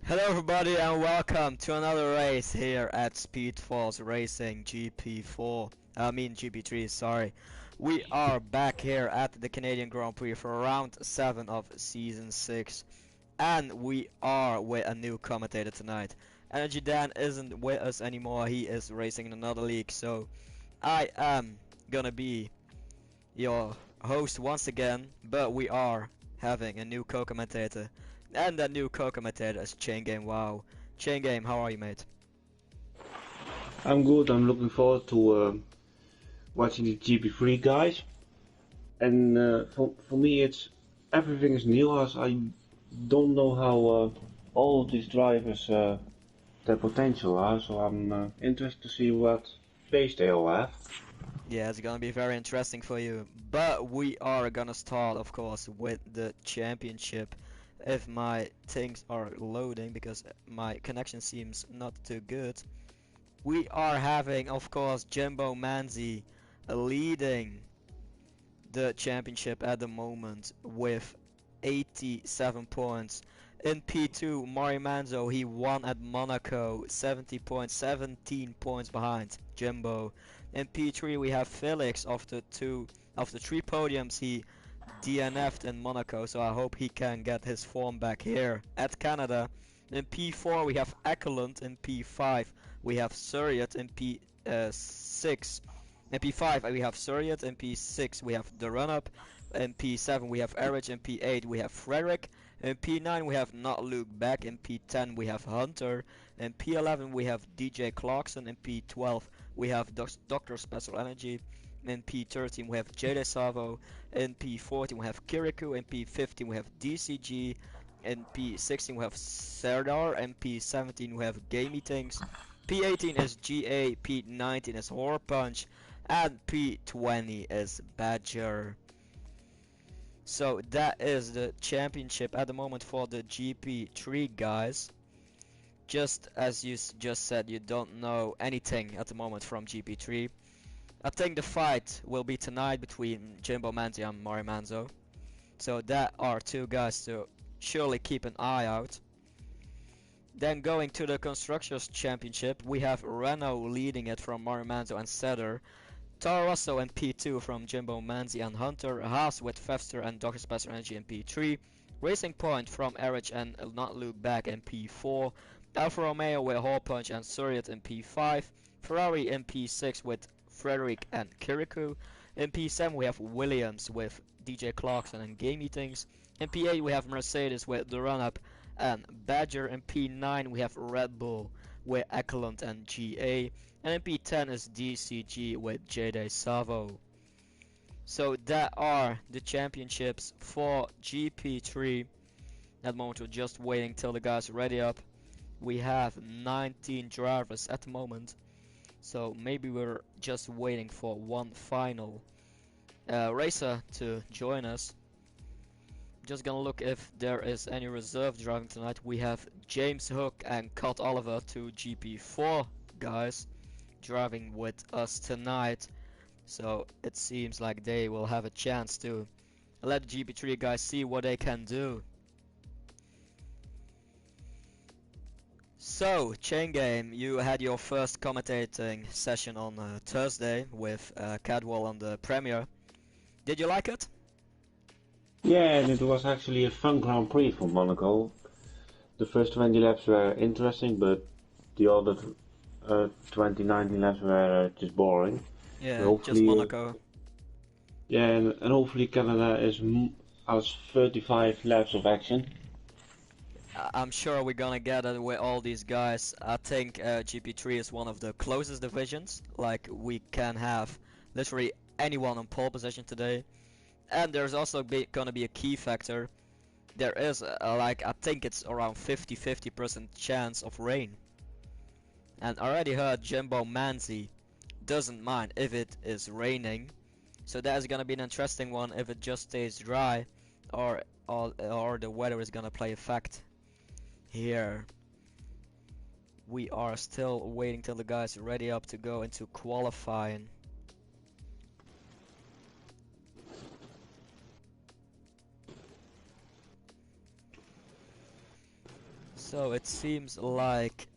Hello everybody and welcome to another race here at SpeedForce Racing GP3, sorry. We are back here at the Canadian Grand Prix for round 7 of season 6. And we are with a new commentator tonight. Energy Dan isn't with us anymore, he is racing in another league, so I am gonna be your host once again, but we are having a new co-commentator. And that new co-commentator is Chain Game. Wow. Chain Game, how are you, mate? I'm good. I'm looking forward to watching the GP3 guys. And for me, it's everything is new as I don't know how all of these drivers their potential are. So I'm interested to see what pace they all have. Yeah, it's gonna be very interesting for you. But we are gonna start, of course, with the championship. If my things are loading, because my connection seems not too good. We are having, of course, Jimbo Manzi leading the championship at the moment with 87 points. In P2, Mari Manzo, he won at Monaco, 70 points, 17 points behind Jimbo. In P3, we have Felix of the three podiums. He DNF'd in Monaco, so I hope he can get his form back here at Canada. In P4, we have Ekelund. In P5, we have Surreyat. In P6, in P5 we have Surreyat. In P6 we have the run-up. In P7 we have Erich. In P8 we have Frederick. In P9 we have Not Luke Back. In P10 we have Hunter. In P11 we have DJ Clarkson. In P12 we have Dr. Special Energy. In P13 we have Jade Savo. In P14 we have Kirikou. In P15 we have DCG. In P16 we have Serdar. In P17 we have Game Meetings. P18 is GA. P19 is Horror Punch. And P20 is Badger. So that is the championship at the moment for the GP3 guys. Just as you just said, you don't know anything at the moment from GP3. I think the fight will be tonight between Jimbo Manzi and Mari Manzo. So that are two guys to surely keep an eye out. Then going to the Constructors Championship, we have Renault leading it from Mari Manzo and Seder. Toro Rosso in P2 from Jimbo Manzi and Hunter. Haas with Fester and Dr. Special Energy in P3. Racing Point from Erich and Not Luke Back in P4. Alfa Romeo with Hall Punch and Surreyat in P5. Ferrari in P6 with Frederick and Kirikou. In P7 we have Williams with DJ Clarkson and Game Meetings. In P8 we have Mercedes with the run-up and Badger. In P9 we have Red Bull with Ekelund and GA. And in P10 is DCG with Jade Savo. So that are the championships for GP3. At the moment we're just waiting till the guys are ready up. We have 19 drivers at the moment. So maybe we're just waiting for one final racer to join us. Just gonna look if there is any reserve driving tonight. We have James Hook and Cut Oliver, two GP4 guys, driving with us tonight. So it seems like they will have a chance to let the GP3 guys see what they can do. So, Chain Game, you had your first commentating session on Thursday with Cadwell on the Premier. Did you like it? Yeah, and it was actually a fun Grand Prix for Monaco. The first 20 laps were interesting, but the other 19 laps were just boring. Yeah, just Monaco. Yeah, and hopefully Canada has 35 laps of action. I'm sure we're gonna get it with all these guys. I think GP3 is one of the closest divisions. Like, we can have literally anyone on pole position today. And there's also gonna be a key factor. There is like, I think it's around 50% chance of rain. And I already heard Jimbo Manzi doesn't mind if it is raining. So that's gonna be an interesting one if it just stays dry, or the weather is gonna play effect here. We are still waiting till the guys are ready up to go into qualifying. So it seems like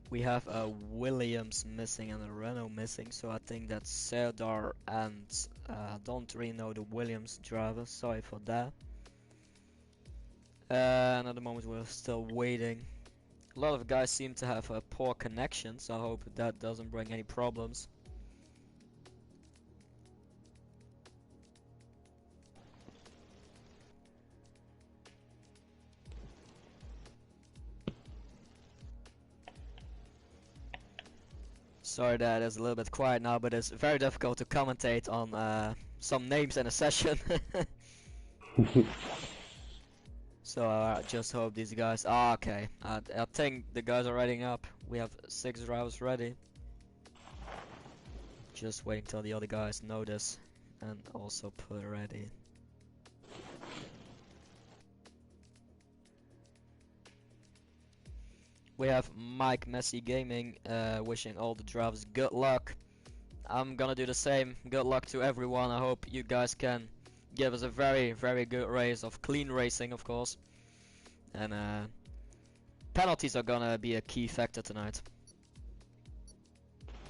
we have a Williams missing and a Renault missing, so I think that's Serdar and don't really know the Williams driver, sorry for that. And at the moment we're still waiting. A lot of guys seem to have a poor connection, so I hope that doesn't bring any problems. Sorry that it's a little bit quiet now, but it's very difficult to commentate on some names in a session. So I just hope these guys... Ah, okay. I think the guys are readying up. We have 6 drivers ready. Just waiting till the other guys notice and also put ready. We have Mike Messi Gaming wishing all the drivers good luck. I'm gonna do the same. Good luck to everyone. I hope you guys can give us a very, very good race of clean racing, of course. And penalties are gonna be a key factor tonight.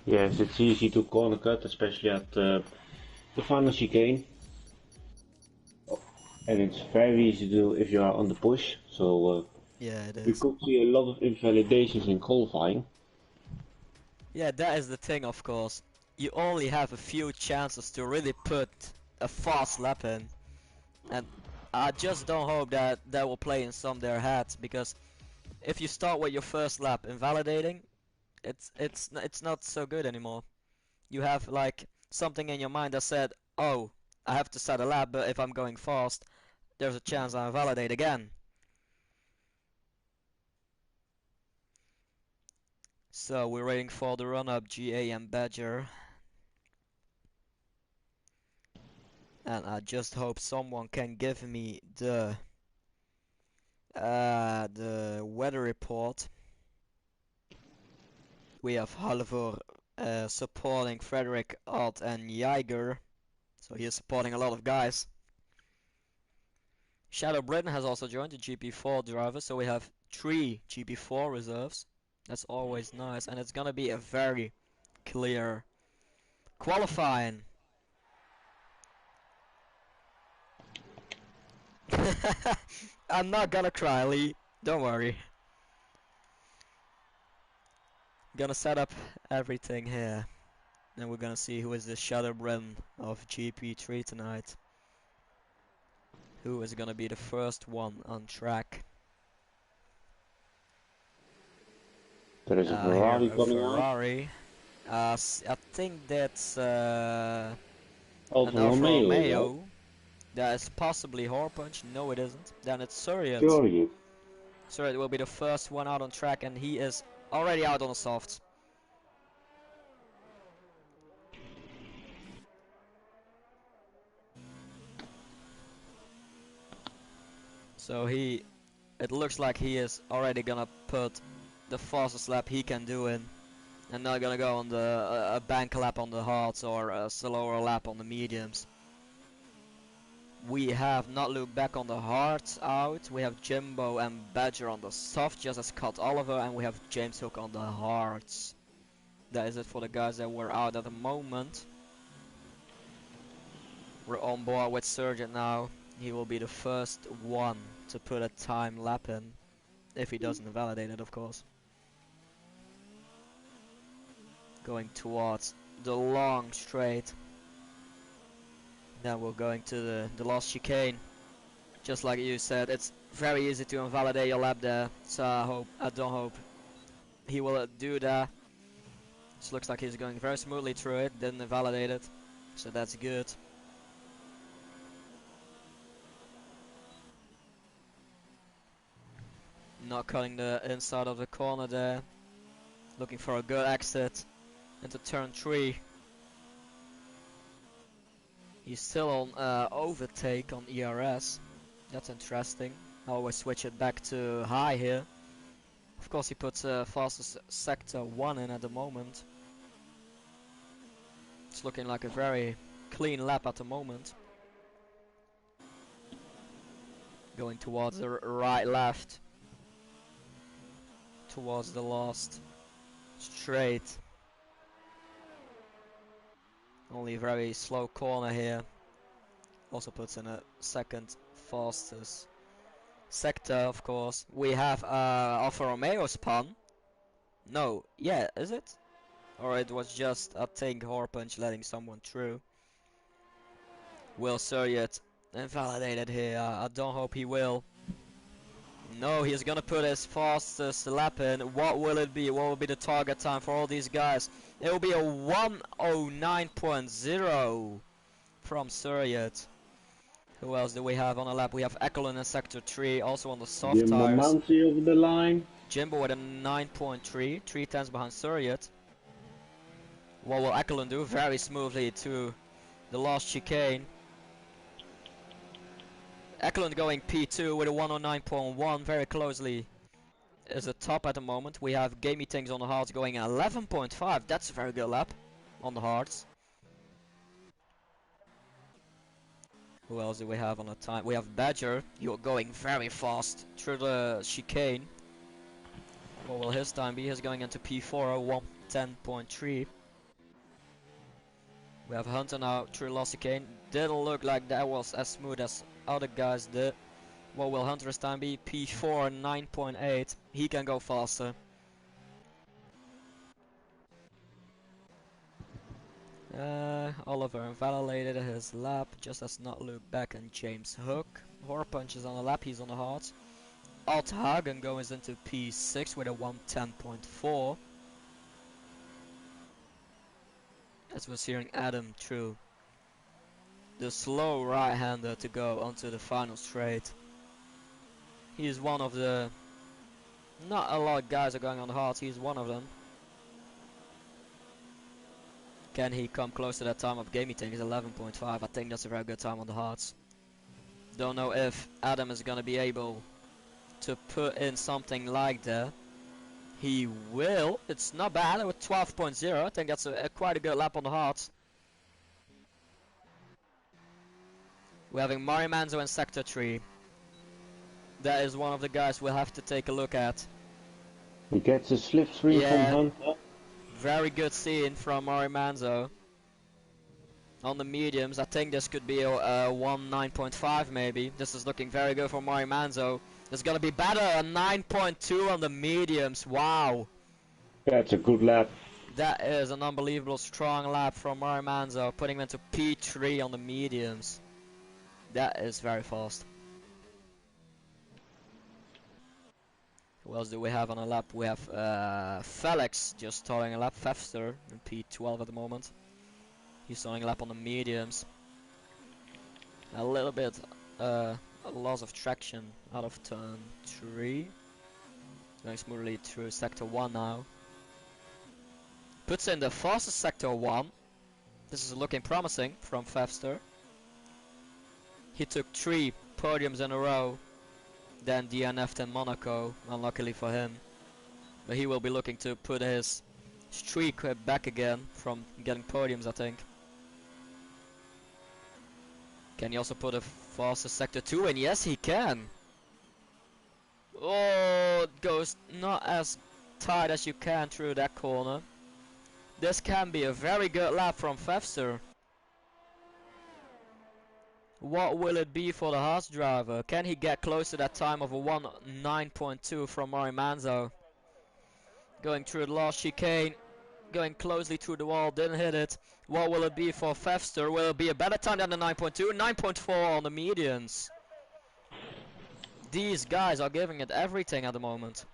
Yes, it's easy to corner cut, especially at the final chicane. And it's very easy to do if you are on the push. So Yeah, it we is. could see a lot of invalidations in qualifying. Yeah, that is the thing, of course. You only have a few chances to really put a fast lap in. And I just don't hope that that will play in some of their heads, because if you start with your first lap invalidating, it's not so good anymore. You have like something in your mind that said, oh, I have to set a lap, but if I'm going fast, there's a chance I invalidate again. So we're waiting for the run-up, GA and Badger. And I just hope someone can give me the weather report. We have Halvor supporting Frederick, Alt, and Jaeger. So he is supporting a lot of guys. Shadow Britain has also joined the GP4 driver, so we have 3 GP4 reserves. That's always nice, and it's gonna be a very clear qualifying. I'm not gonna cry, Lee. Don't worry. Gonna set up everything here. And we're gonna see who is the Shadow Britain of GP3 tonight. Who is gonna be the first one on track? There is a Here, Ferrari a coming out. Ferrari. I think that's Alfa an Alfa Romeo. Romeo. That is possibly Horpunch. No, it isn't. Then it's Surrey. Surrey. Surrey will be the first one out on track, and he is already out on the softs. So it looks like he is already gonna put the fastest lap he can do in, and not gonna go on the a bank lap on the hards or a slower lap on the mediums. We have not looked back on the hards out. We have Jimbo and Badger on the soft, just as Scott Oliver, and we have James Hook on the hards. That is it for the guys that were out at the moment. We're on board with Surgeon now. He will be the first one to put a time lap in, if he doesn't invalidate it, of course. Going towards the long straight. Now we're going to the last chicane. Just like you said, it's very easy to invalidate your lap there. So I don't hope he will do that. This looks like he's going very smoothly through it. Didn't invalidate it, so that's good. Not cutting the inside of the corner there. Looking for a good exit into turn 3. He's still on overtake on ERS. That's interesting. I always switch it back to high here. Of course he puts fastest sector 1 in at the moment. It's looking like a very clean lap at the moment. Going towards the right, left. Towards the last straight. Only a very slow corner here. Also puts in a second fastest sector, of course. We have Alfa Romeo spun. No, yeah, is it? Or it was just, I think, Horpunch letting someone through. Will Suryatt invalidated here? I don't hope he will. No, he's gonna put his fastest lap in. What will it be? What will be the target time for all these guys? It will be a 1:09.0 from Suryatt. Who else do we have on the lap? We have Ekelund in sector 3, also on the soft Jimbo tires. Mounty over the line. Jimbo with a 9.3, 3 tenths behind Suryatt. What will Ekelund do? Very smoothly to the last chicane. Ekelund going P2 with a 109.1, very closely is a top at the moment. We have Gamey Things on the hards going 11.5. That's a very good lap on the hards. Who else do we have on the time? We have Badger. You're going very fast through the chicane. What will his time be? He's going into P4, 110.3. We have Hunter now through the last chicane. Didn't look like that was as smooth as other guys did. What will Hunter's time be? P4, 9.8. He can go faster. Oliver invalidated his lap, just as not Luke Beck and James Hook. Horpunch is on the lap, he's on the hards. Alt Hagen goes into P6 with a 110.4. As we're hearing Adam through the slow right-hander to go onto the final straight. He is one of the... Not a lot of guys are going on the hards, he's one of them. Can he come close to that time of Gamey Thing? Is 11.5. I think that's a very good time on the hards. Don't know if Adam is gonna be able to put in something like that. He will. It's not bad with 12.0. I think that's quite a good lap on the hards. We're having Mario Manzo in sector 3. That is one of the guys we'll have to take a look at. He gets a slipstream from Hunter. Very good scene from Mario Manzo. On the mediums, I think this could be a 1:09.5 maybe. This is looking very good for Mario Manzo. It's gonna be better, a 9.2 on the mediums. Wow. That's a good lap. That is an unbelievable strong lap from Mario Manzo, putting him into P3 on the mediums. That is very fast. Who else do we have on a lap? We have Felix just towing a lap. Fefster in P12 at the moment. He's towing a lap on the mediums. A little bit a loss of traction out of turn 3. Going smoothly through sector 1 now. Puts in the fastest sector 1. This is looking promising from Fefster. He took 3 podiums in a row. Then DNF'd in Monaco, unluckily for him. But he will be looking to put his streak back again from getting podiums, I think. Can he also put a fastest sector 2 in? Yes, he can. Oh, it goes not as tight as you can through that corner. This can be a very good lap from Fefster. What will it be for the Haas driver? Can he get close to that time of a 1:09.2 from Mario Manzo? Going through the last chicane, going closely through the wall, didn't hit it. What will it be for Fefster? Will it be a better time than the 9.2? 9.4 on the medians. These guys are giving it everything at the moment.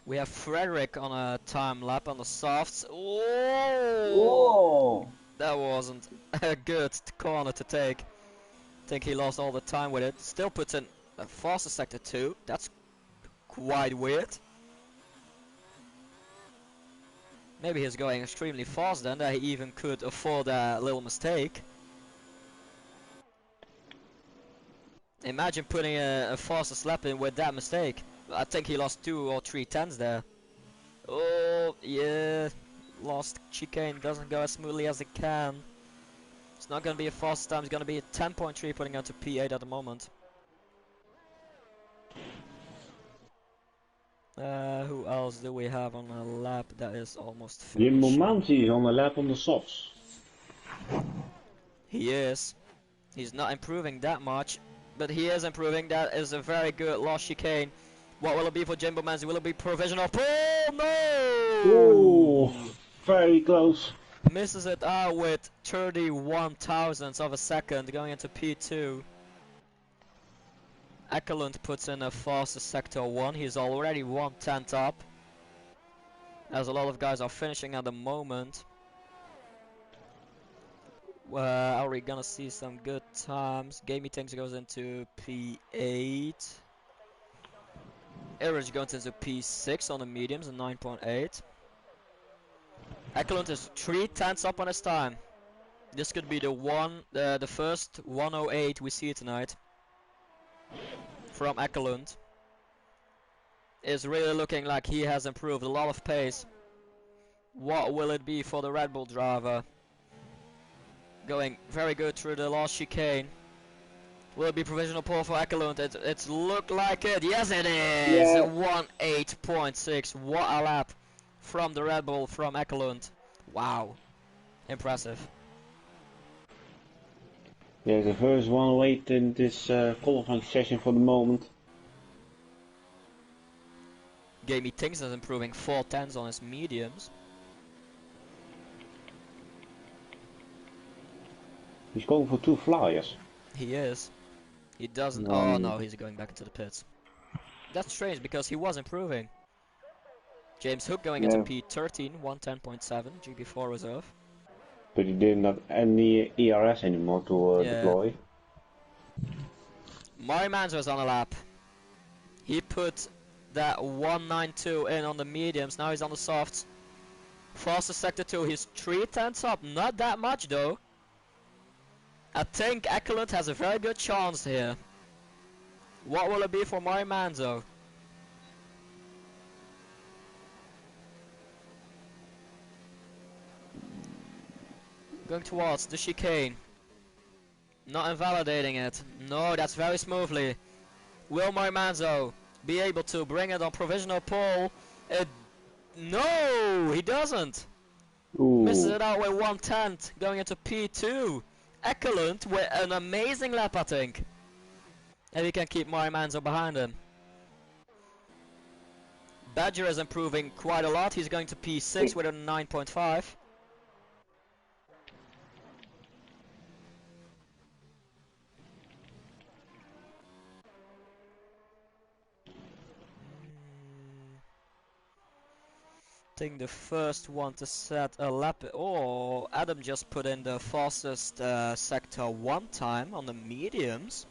We have Frederick on a time lap on the softs. Oh! That wasn't a good corner to take. I think he lost all the time with it. Still puts in a faster sector 2. That's quite weird. Maybe he's going extremely fast then, that he even could afford a little mistake. Imagine putting a faster lap in with that mistake. I think he lost 2 or 3 tenths there. Oh, yeah. last chicane doesn't go as smoothly as it can. It's not going to be a fast time, it's going to be a 10.3 putting out to P8 at the moment. Who else do we have on a lap that is almost finished? Jimbo Mounty is on a lap on the softs. He is. He's not improving that much, but he is improving. That is a very good last chicane. What will it be for Jimbo Mounty? Will it be provisional pole? No! Oh, very close. Misses it out with 31 thousandths of a second going into P2. Ekelund puts in a faster sector 1. He's already 1/10 up, as a lot of guys are finishing at the moment. Are we gonna see some good times? Gamey Things goes into P8. Average goes into P6 on the mediums and 9.8. Ekelund is 3/10 up on his time. This could be the first 108 we see tonight from Ekelund. Is really looking like he has improved a lot of pace. What will it be for the Red Bull driver? Going very good through the last chicane. Will it be provisional pole for Ekelund? It's looked like it. Yes, it is. Yeah. 1:8.6. What a lap from the Red Bull from Ekelund. Wow, impressive. Yeah, the first 108 in this qualifying session for the moment. Gamey Things is improving 4/10 on his mediums. He's going for 2 flyers. He is. He doesn't. No. Oh no, he's going back into the pits. That's strange because he was improving. James Hook going into P13, 110.7, GP4 reserve. But he didn't have any ERS anymore to deploy. Mari Manzo's on a lap. He put that 192 in on the mediums, now he's on the softs. Fastest sector 2, he's 3/10 up, not that much though. I think Ekelund has a very good chance here. What will it be for Mari Manzo? Going towards the chicane. Not invalidating it. No, that's very smoothly. Will Mari Manzo be able to bring it on provisional pole? No, he doesn't. Ooh. Misses it out with 1/10 going into P2. Ekelund with an amazing lap, I think. And he can keep Mari Manzo behind him. Badger is improving quite a lot. He's going to P6 with a 9.5. I think the first one to set a lap. Oh, Adam just put in the fastest sector 1 time on the mediums.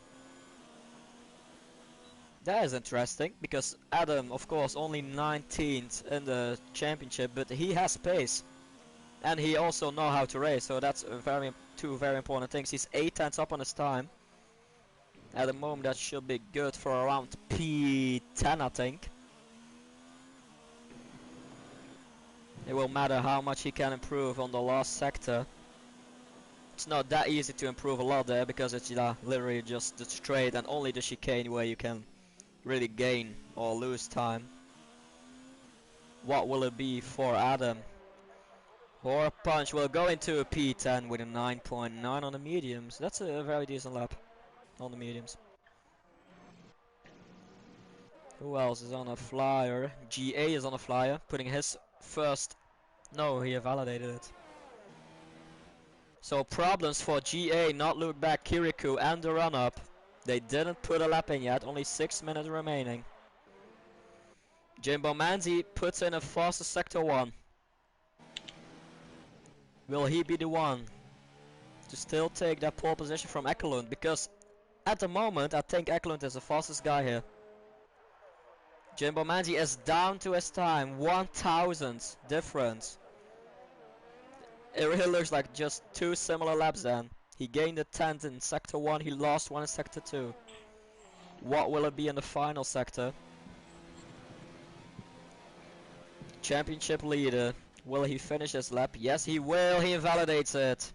That is interesting because Adam, of course, only 19th in the championship, but he has pace, and he also knows how to race. So that's two very important things. He's 8/10 up on his time. At the moment, that should be good for around P10, I think. It will matter how much he can improve on the last sector. It's not that easy to improve a lot there because it's literally just the straight and only the chicane where you can really gain or lose time. What will it be for Adam? Horror Punch will go into a P10 with a 9.9 on the mediums. That's a very decent lap on the mediums. Who else is on a flyer? GA is on a flyer, putting his first. No, he validated it. So problems for GA, not look back, Kirikou and the run-up. They didn't put a lap in yet, only 6 minutes remaining. Jimbo Manzi puts in a faster sector 1. Will he be the one to still take that pole position from Ekelund? Because at the moment I think Ekelund is the fastest guy here. Jimbo Manzi is down to his time, 1,000th difference. It really looks like just 2 similar laps then. He gained a 10th in sector 1, he lost 1 in sector 2. What will it be in the final sector? Championship leader Will he finish his lap? Yes, he will. He invalidates it.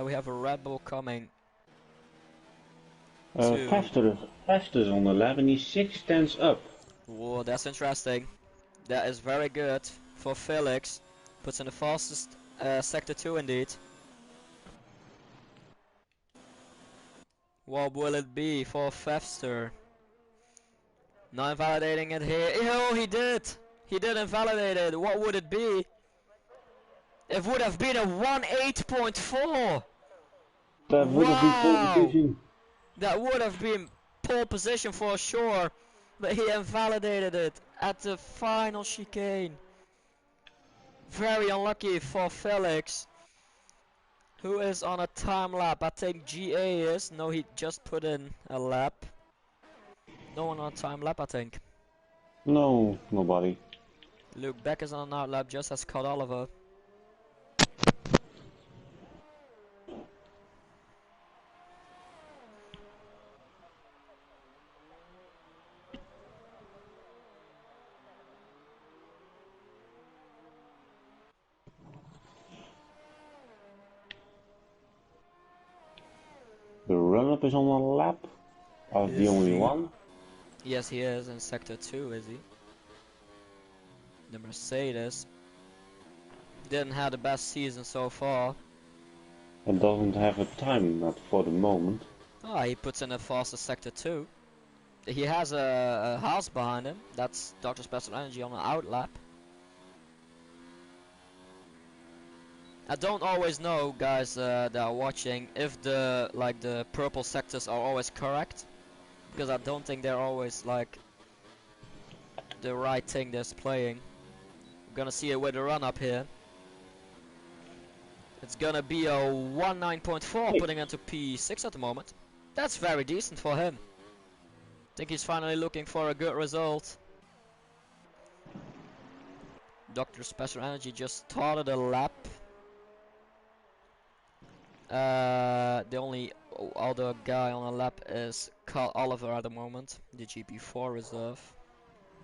We have a Red Bull coming. Faster's on the lap and he's 6 tenths up. Whoa, that's interesting. That is very good for Felix. Puts in the fastest sector 2 indeed. What will it be for Faster? Not invalidating it here. Oh, he did! He did invalidate it. What would it be? It would have been a 1.8.4! That would have been pole Wow! position. That would have been pole position for sure. But he invalidated it at the final chicane. Very unlucky for Felix, who is on a time lap. I think GA is. No, he just put in a lap. No one on a time lap, I think. No, nobody. Luke Beck is on an out lap, just as Scott Oliver. The run-up is on a lap. Of the only one. Yes, he is in sector 2, is he? The Mercedes didn't have the best season so far. It doesn't have a time, not for the moment. Ah, he puts in a faster sector 2. He has a house behind him. That's Dr. Special Energy on an out lap. I don't always know, guys that are watching, if the purple sectors are always correct, because I don't think they're always like the right thing they're playing. We're gonna see it with the run up here. It's gonna be a 19.4, putting into P6 at the moment. That's very decent for him. I think he's finally looking for a good result. Dr. Special Energy just started a lap. The only other guy on a lap is Carl Oliver at the moment, the GP4 reserve.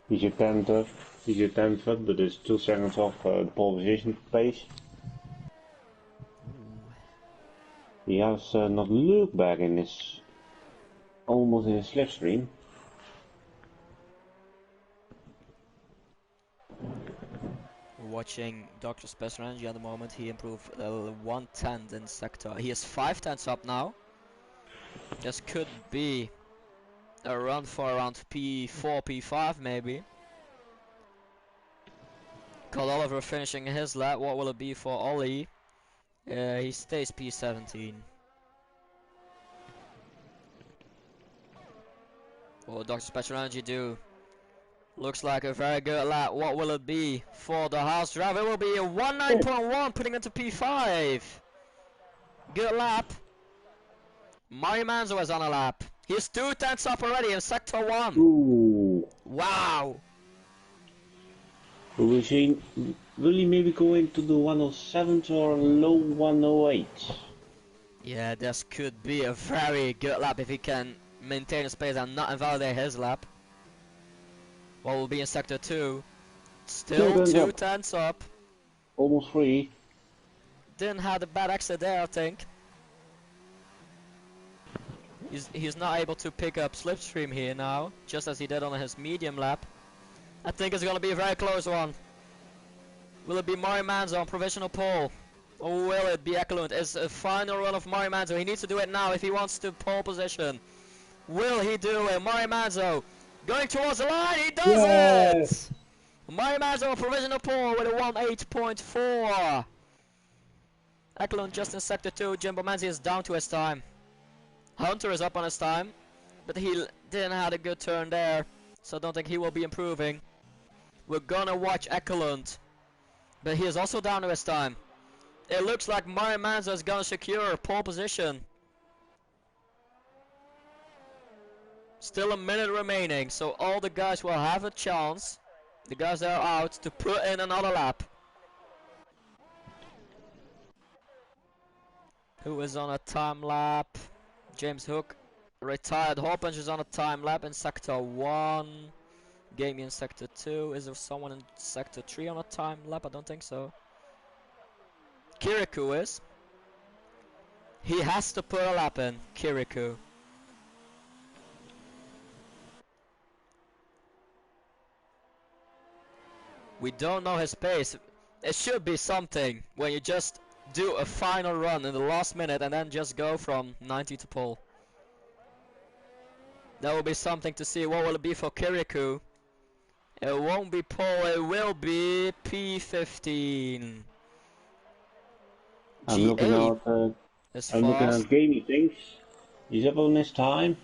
He's a 10th up. He's a 10th up, but it's 2 seconds off the pole position pace. Ooh. He has not looked back in his almost in his slipstream. Watching Dr. Special Energy at the moment, he improved 1/10 in sector. He is 5/10 up now. This could be a run for around P4, P5 maybe. Carl Oliver finishing his lap. What will it be for Ollie? He stays P17. What will Dr. Special Energy do? Looks like a very good lap. What will it be for the house drive? It will be a 19.1, putting into P5. Good lap. Mario Manzo is on a lap. He's 2/10 up already in sector 1. Ooh. Wow. Will he maybe go into the 107s or low 108s? Yeah, this could be a very good lap if he can maintain his pace and not invalidate his lap. What will be in sector 2? Still 2/10 up. Almost 3. Didn't have a bad exit there, I think. He's not able to pick up slipstream here now, just as he did on his medium lap. I think it's gonna be a very close one. Will it be Mario Manzo on provisional pole? Or will it be Ekelund? It's a final run of Mario Manzo. He needs to do it now if he wants to pole position. Will he do it? Mario Manzo going towards the line. He does it! Mario Manzo on provisional pole with a 1.8.4. Ekelund just in sector 2. Jimbo Manzi is down to his time. Hunter is up on his time, but he didn't have a good turn there, so I don't think he will be improving. We're gonna watch Ekelund, but he is also down to his time. It looks like Mario Manzo is gonna secure pole position. Still a minute remaining, so all the guys will have a chance, the guys that are out, to put in another lap. Who is on a time lap? James Hook retired. Horpunch is on a time lap in sector 1. Gamey in sector 2. Is there someone in sector 3 on a time lap? I don't think so. Kirikou is. He has to put a lap in, Kirikou. We don't know his pace. It should be something when you just do a final run in the last minute and then just go from 90 to pole. That will be something to see. What will it be for Kirikou? It won't be pole, it will be P15. I'm looking at Gamey things. He's up on his time.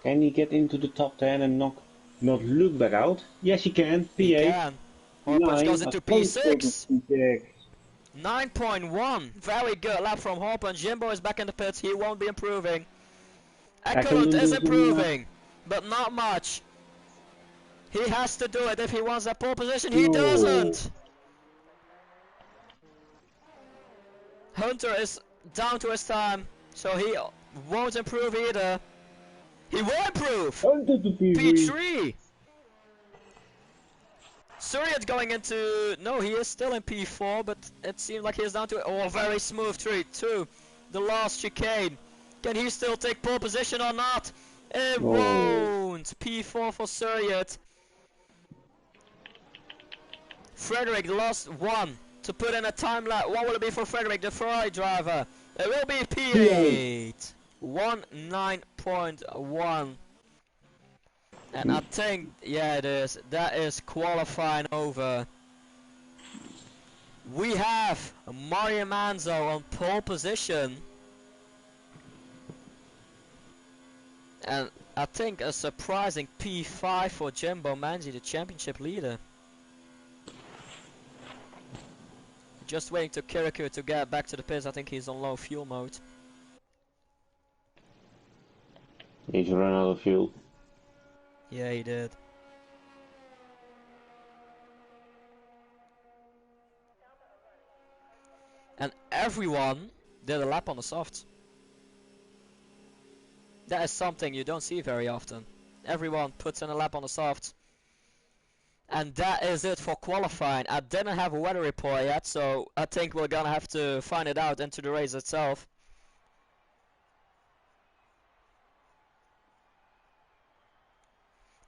Can he get into the top 10 and not look back out? Yes, he can. P8. He can. Horpunch goes into P6. 9.1. 9.1. Very good lap from Horpunch. Jimbo is back in the pits. He won't be improving. Ekelund is improving, but not much. He has to do it if he wants that pole position. He doesn't. Hunter is down to his time, so he won't improve either. He will improve. P3. Suryat going into... No, he is still in P4, but it seems like he is down to... Oh, very smooth treat too. The last chicane. Can he still take pole position or not? It won't. P4 for Suryat. Frederick, the last one to put in a time lap. What will it be for Frederick, the Ferrari driver? It will be P8. 19.1. And I think, yeah, it is. That is qualifying over. We have Mario Manzo on pole position. And I think a surprising P5 for Jimbo Manzi, the championship leader. Just waiting to Kirikou to get back to the pits. I think he's on low fuel mode. He's run out of fuel. Yeah, he did. And everyone did a lap on the softs. That is something you don't see very often. Everyone puts in a lap on the softs. And that is it for qualifying. I didn't have a weather report yet, so I think we're gonna have to find it out into the race itself.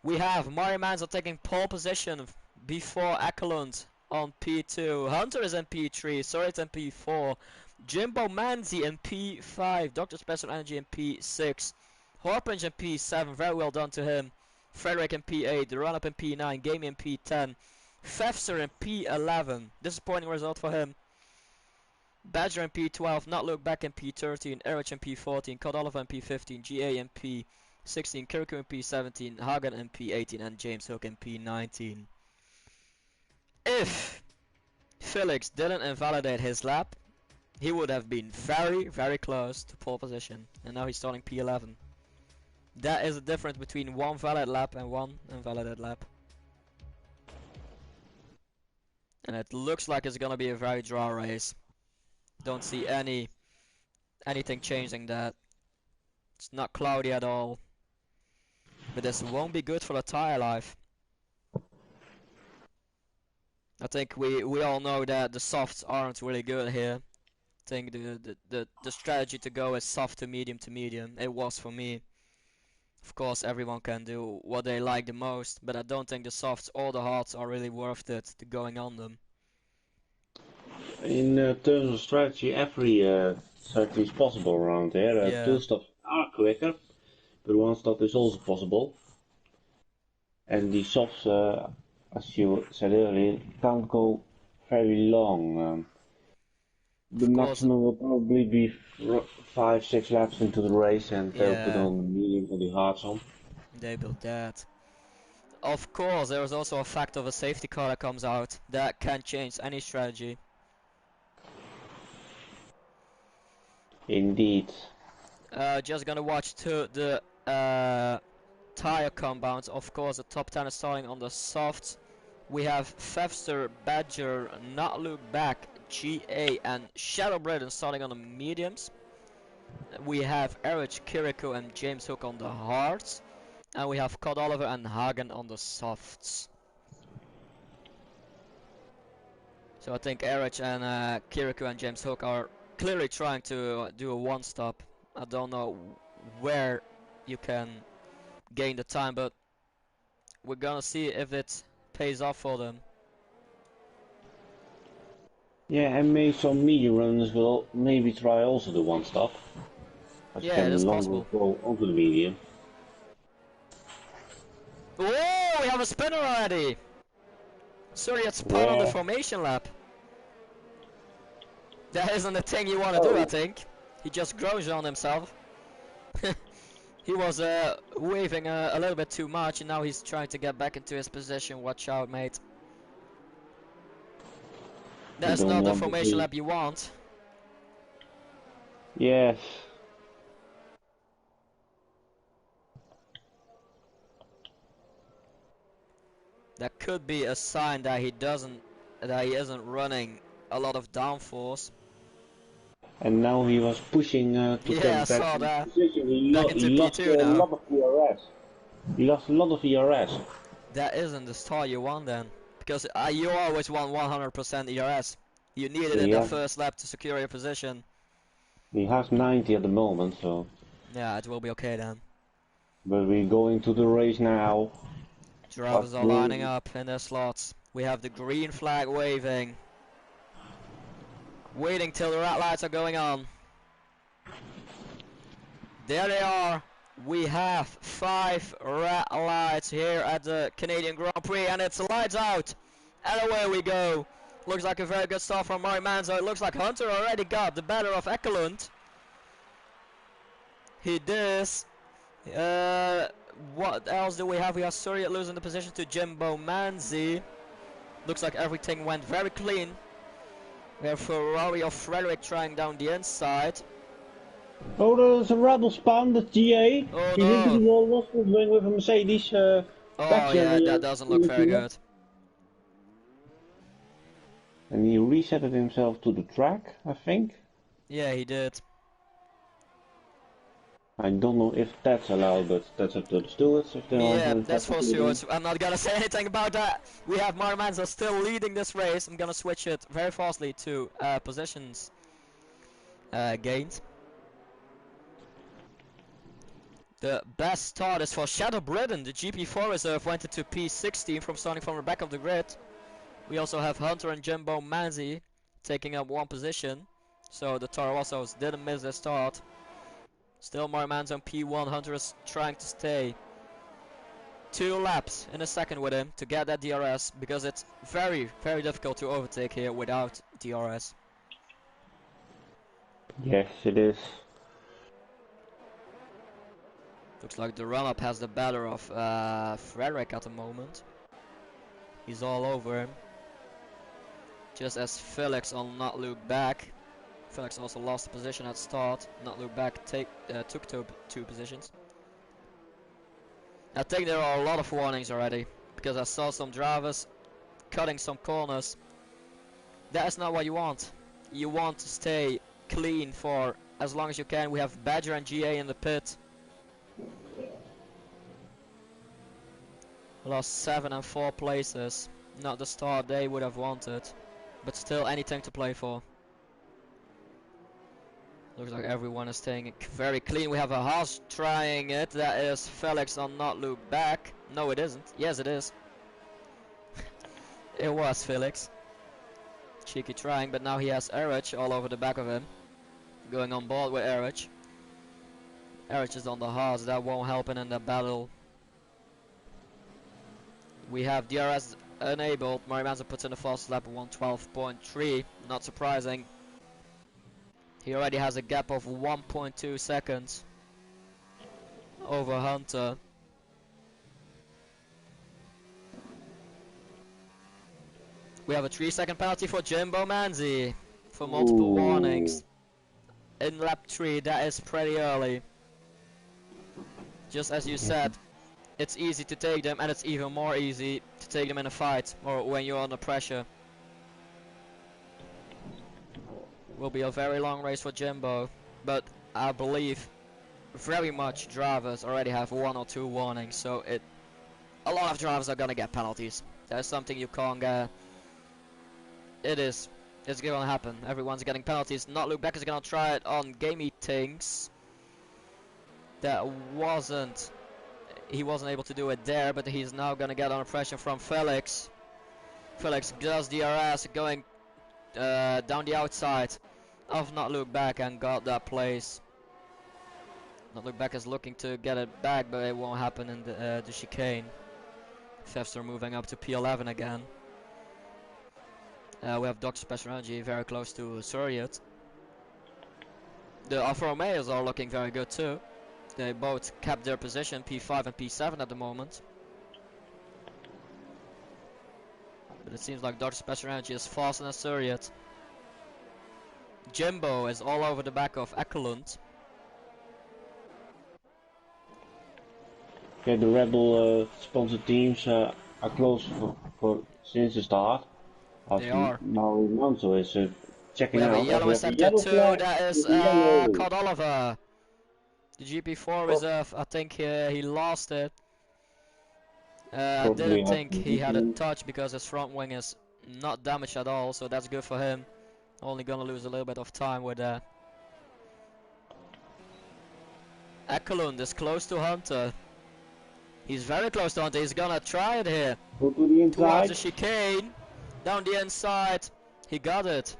We have Mario Manzo taking pole position before Ekelund on P2. Hunter is in P3, Suryat in P4. Jimbo Manzi in P5. Dr. Special Energy in P6. Horpunch in P7, very well done to him. Frederick in P8, the run-up in P9, Gamey in P10. Fefser in P11, disappointing result for him. Badger in P12, Not Look Back in P13, Erich in P14, Cod Oliver in P15, GA in P16, Kirikou in P17, Hagen in P18, and James Hook in P19. If Felix didn't invalidate his lap, he would have been very, very close to pole position, and now he's starting P11. That is the difference between one valid lap and one invalidated lap. And it looks like it's gonna be a very dry race. Don't see anything changing that. It's not cloudy at all. But this won't be good for the tire life. I think we all know that the softs aren't really good here. I think the strategy to go is soft to medium to medium. It was for me. Of course, everyone can do what they like the most, but I don't think the softs or the hards are really worth it to going on them. In terms of strategy, every strategy is possible around here. Yeah. 2 stops are quicker, but 1 stop is also possible. And the softs, as you said earlier, can't go very long. The maximum will probably be 5-6 laps into the race, and they'll put on the medium or the hards on. They built that. Of course, there is also a fact of a safety car that comes out that can change any strategy. Indeed. Just gonna watch to the tire compounds. Of course, the top 10 is starting on the softs. We have Fefster, Badger, Not Look Back, GA, and Shadow Braden starting on the mediums. We have Erich, Kiriko and James Hook on the hards. And we have Cod Oliver and Hagen on the softs. So I think Erich and Kiriko and James Hook are clearly trying to do a one-stop. I don't know where you can gain the time, but we're gonna see if it pays off for them. Yeah, and maybe some medium runners will maybe try also the one stop. But Yeah, it can is longer possible. go onto the medium. Oh, we have a spinner already! Sorry, it's spun on the Where? formation lap. That isn't the thing you want to do, I Oh, think. He just grows on himself. He was waving a little bit too much, and now he's trying to get back into his position. Watch out, mate. you That's don't not the want to formation see. lap you want. Yes. That could be a sign that he isn't running a lot of downforce. And now he was pushing to Yeah, I get back saw in that. position. Back He into lost P2 a now. lot of ERS. He lost a lot of ERS. That isn't the start you want then, because you always want 100% ERS. You need it Yeah, in the first lap to secure your position. he has 90 at the moment, so. Yeah, it will be okay then. But we're going to the race now. Drivers What are will lining up in their slots. We have the green flag waving. Waiting till the red lights are going on. There they are. We have 5 red lights here at the Canadian Grand Prix, and it's lights out. And away we go. Looks like a very good start from Mari Manzo. It looks like Hunter already got the better of Ekelund. He does. What else do we have? We have Surya losing the position to Jimbo Manzi. Looks like everything went very clean. We have Ferrari of Frederick trying down the inside. Oh, there's a rebel spawn, that's GA. Oh He's into the no! wall, lost with a Mercedes Oh Vector yeah, that doesn't look very good. and he resetted himself to the track, I think. Yeah, he did. I don't know if that's allowed, but that's up to the stewards if they are Yeah, that's happy for to sure. do. I'm not gonna say anything about that. We have Marmanza still leading this race. I'm gonna switch it very fastly to positions gained. The best start is for Shadow Britain. The GP4 reserve went into P16 from starting from the back of the grid. We also have Hunter and Jimbo Manzi taking up one position. So the Tarawassos didn't miss their start. Still Marmanza on P1. Hunter is trying to stay 2 laps in a second with him to get that DRS, because it's very, very difficult to overtake here without DRS. Yes, it is. Looks like the run-up has the better of Frederick at the moment. He's all over him. Just as Felix on Not Look Back. Felix also lost the position at start. Not Look Back took two positions. I think there are a lot of warnings already, because I saw some drivers cutting some corners. That is not what you want. You want to stay clean for as long as you can. We have Badger and GA in the pit. Lost 7 and 4 places. Not the start they would have wanted, but still anything to play for. Looks like everyone is staying very clean. We have a Haas trying it. That is Felix on Not Look Back. No, it isn't. Yes, it is. It was Felix. Cheeky trying, but now he has Erich all over the back of him. Going on board with Erich. Erich is on the Haas. That won't help in the battle. We have DRS enabled. Marimanza puts in a fast lap of 112.3. Not surprising. He already has a gap of 1.2 seconds over Hunter. We have a 3-second penalty for Jimbo Manzi for multiple warnings. In lap 3, that is pretty early. Just as you said, it's easy to take them, and it's even more easy to take them in a fight or when you're under pressure. Will be a very long race for Jimbo, but I believe very much drivers already have 1 or 2 warnings, so a lot of drivers are gonna get penalties. That's something you can't get. It's gonna happen. Everyone's getting penalties. Not Luke Beck is gonna try it on Gamey Things. He wasn't able to do it there, but he's now gonna get under pressure from Felix. Felix does DRS, going down the outside of Not Luke Back and got that place. Not Luke Back is looking to get it back, but it won't happen in the chicane. Fefster moving up to P11 again. We have Dr. Special Energy very close to Surreyot. The Alfa Romeos are looking very good too. They both kept their position, P5 and P7 at the moment. But it seems like Dr. Special Energy is faster than Surreyot. Jimbo is all over the back of Ekelund. Yeah, the Rebel sponsored teams are close since the start. They are. Now Manso is checking we have out. A yellow in sector 2, that is Cod Oliver. The GP4 reserve, I think he lost it. I didn't think he had a touch because his front wing is not damaged at all, so that's good for him. Only gonna lose a little bit of time with that. Ekelund is close to Hunter. He's very close to Hunter. He's gonna try it here. Go to the inside. Towards the chicane. Down the inside. He got it.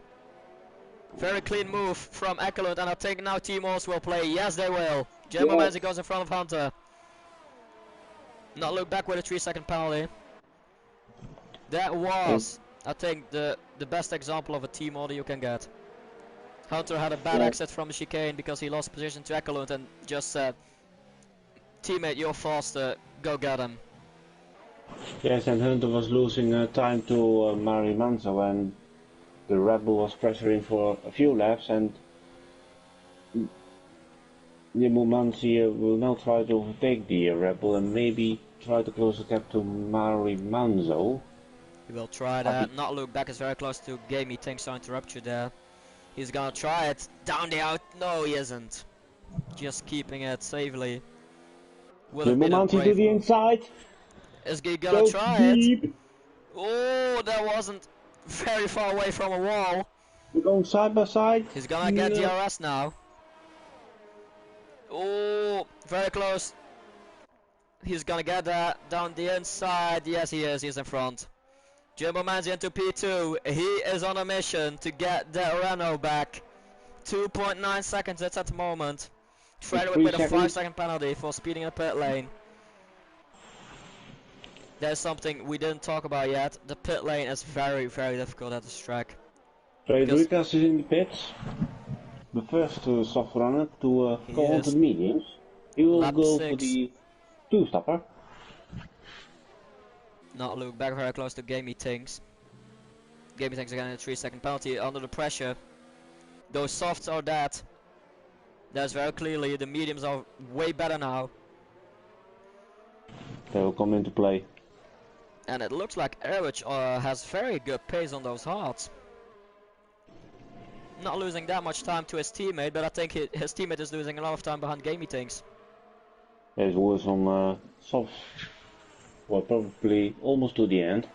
Very clean move from Ekelund, and I think now Team Horse will play. Yes, they will. Jimbo Manzi goes in front of Hunter. Not Look Back with a 3-second penalty. That was, I think, the best example of a team order you can get. Hunter had a bad exit from the chicane because he lost position to Ekelund and just said, teammate, you're faster, go get him. Yes, and Hunter was losing time to Mari Manzo, and the Red Bull was pressuring for a few laps, and Jimbo Manzi will now try to overtake the Red Bull and maybe try to close the gap to Mari Manzo. He will try that. Not Look Back is very close to Gamey. Thanks to interrupt you there. He's gonna try it down the out. No, he isn't. Just keeping it safely. Jimbo Manzi to the inside. Is he gonna try it? Oh, that wasn't very far away from a wall. We're going side by side. He's gonna get DRS now. Oh, very close. He's gonna get that down the inside. Yes, he is. He's in front. Jimbo Manzi into P2. He is on a mission to get the Renault back. 2.9 seconds. That's at the moment. Threaded with a 5-second penalty for speeding in the pit lane. There's something we didn't talk about yet. The pit lane is very, very difficult at this track. Frederikas is in the pits. The first soft runner to go on to the mediums. He will go for the two-stopper. Not Luke Back very close to Gamey Things. Gamey Things again in a 3-second penalty under the pressure. Those softs are dead. That's very clearly. The mediums are way better now. They will come into play. And it looks like Erich has very good pace on those hards. Not losing that much time to his teammate, but I think his teammate is losing a lot of time behind Gamey Things. There's was on softs. Well, probably almost to the end.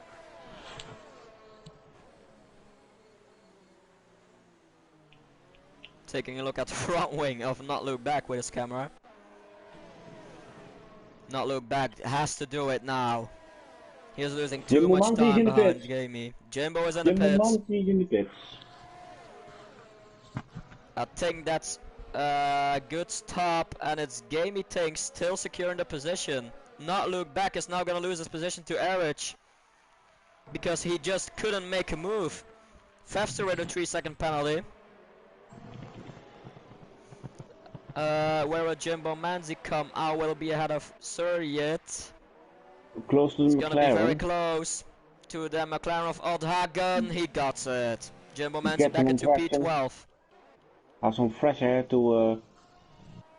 Taking a look at the front wing of Not Look Back with his camera. Not Look Back has to do it now. He's losing too much time behind Gamey. Jimbo is in the pits. I think that's a good stop, and it's Gamey Things still securing the position. Not Look Back is now gonna lose his position to Erich because he just couldn't make a move. Fefster with a 3-second penalty. Where will Jimbo Manzi come? Will be ahead of Surreyot. Close to the McLaren. He's gonna be very close to the McLaren of Oldhagen. He got it. Jimbo Manzi back into P12. Have some fresh air to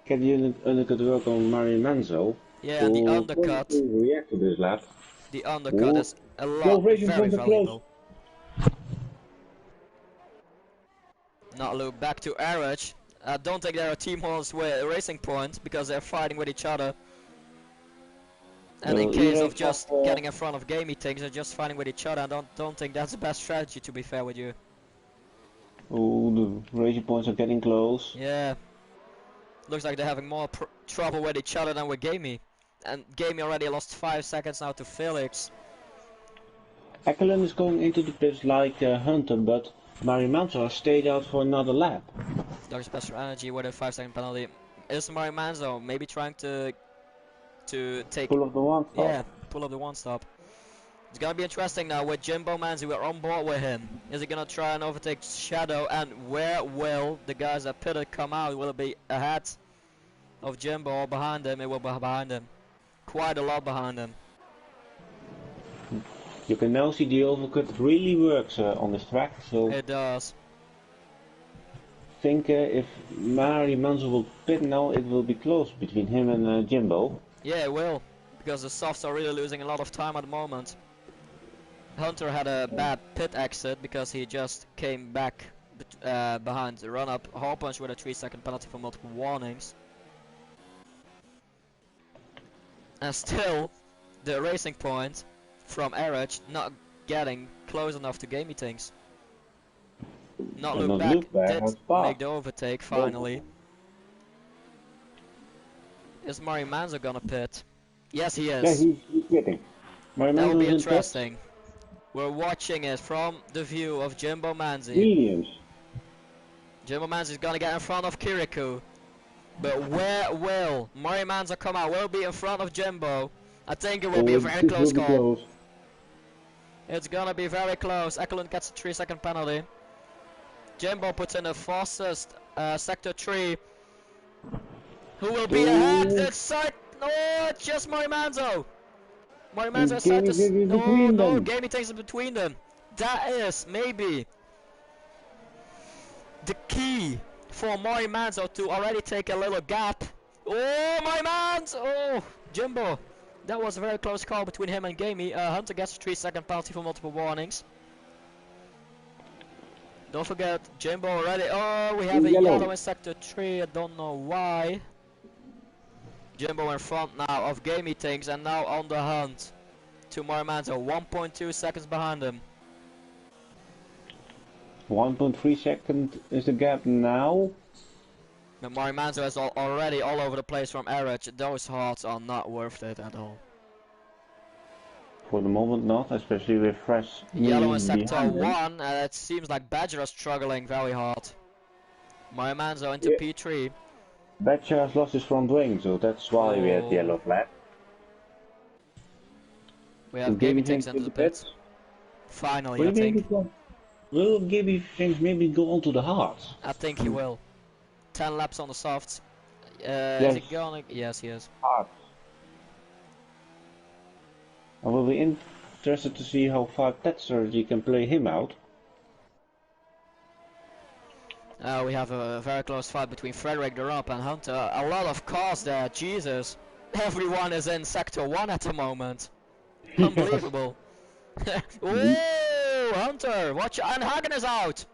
get the undercut work on Mari Manzo. Yeah, and the undercut. React to this lap. The undercut is a lot very valuable. Not Look Back to Erich. I don't think there are team horse with Racing Point because they're fighting with each other. And in case of just getting in front of gamey things, they're just fighting with each other. I don't think that's the best strategy, to be fair with you. Oh, the Racing Points are getting close. Yeah. Looks like they're having more trouble with each other than with gamey. And gamey already lost 5 seconds now to Felix. Ekelund is going into the pits like Hunter, but Marimanzo stayed out for another lap. Dr. Special Energy with a 5-second penalty. Is Marimanzo maybe trying to take... Pull up the one stop. Yeah, pull up the one stop. It's gonna be interesting now with Jimbo Manzi. We're on board with him. Is he gonna try and overtake Shadow? And where will the guys that pitted come out? Will it be ahead of Jimbo or behind him? It will be behind him. Quite a lot behind him. You can now see the overcut really works on this track. So it does. I think if Marimanzo will pit now, it will be close between him and Jimbo. Yeah, it will. Because the softs are really losing a lot of time at the moment. Hunter had a bad pit exit because he just came back behind the run-up. Hawpunch with a 3-second penalty for multiple warnings. And still, the Racing Point from Erich not getting close enough to gamey things. Not look back, did make the overtake finally. Is Marimanzo gonna pit? Yes, he is. Yeah, he's pitting. That will be interesting. We're watching it from the view of Jimbo Manzi. Mediums. Jimbo Manzi is gonna get in front of Kirikou. But where will Marimanzo come out? Will it be in front of Jimbo? I think it will be a very close call. It's gonna be very close. Ekelund gets a 3-second penalty. Jimbo puts in the fastest sector 3. Who will be ahead? It's side. No, it's just Marimanzo. Marimanzo said this. No, gamey takes it between them. That is maybe the key for Marimanzo to already take a little gap. Oh, Marimanzo! Oh, Jimbo. That was a very close call between him and gamey. Hunter gets a 3-second penalty for multiple warnings. Don't forget, Jimbo already. Oh, we have a yellow in sector 3. I don't know why. Jimbo in front now of gamey things and now on the hunt to Marimanzo. 1.2 seconds behind him. 1.3 seconds is the gap now. But Marimanzo is already all over the place from Erich. Those hearts are not worth it at all. For the moment not, especially with fresh yellow in sector 1, and it seems like Badger is struggling very hard. Marimanzo into P3. Badger has lost his front wing, so that's why we had the yellow flag. We have gamey things into the pits. Finally, I think. Will gamey things maybe go onto the hards? I think he will. 10 laps on the softs. Yes. Is he going? Yes, he is. Hard. I will be interested to see how far that strategy can play him out. We have a very close fight between Frederick the Rump and Hunter. A lot of cars there, Jesus. Everyone is in sector 1 at the moment. Unbelievable. Whoa, Hunter, watch out, and Hagen is out.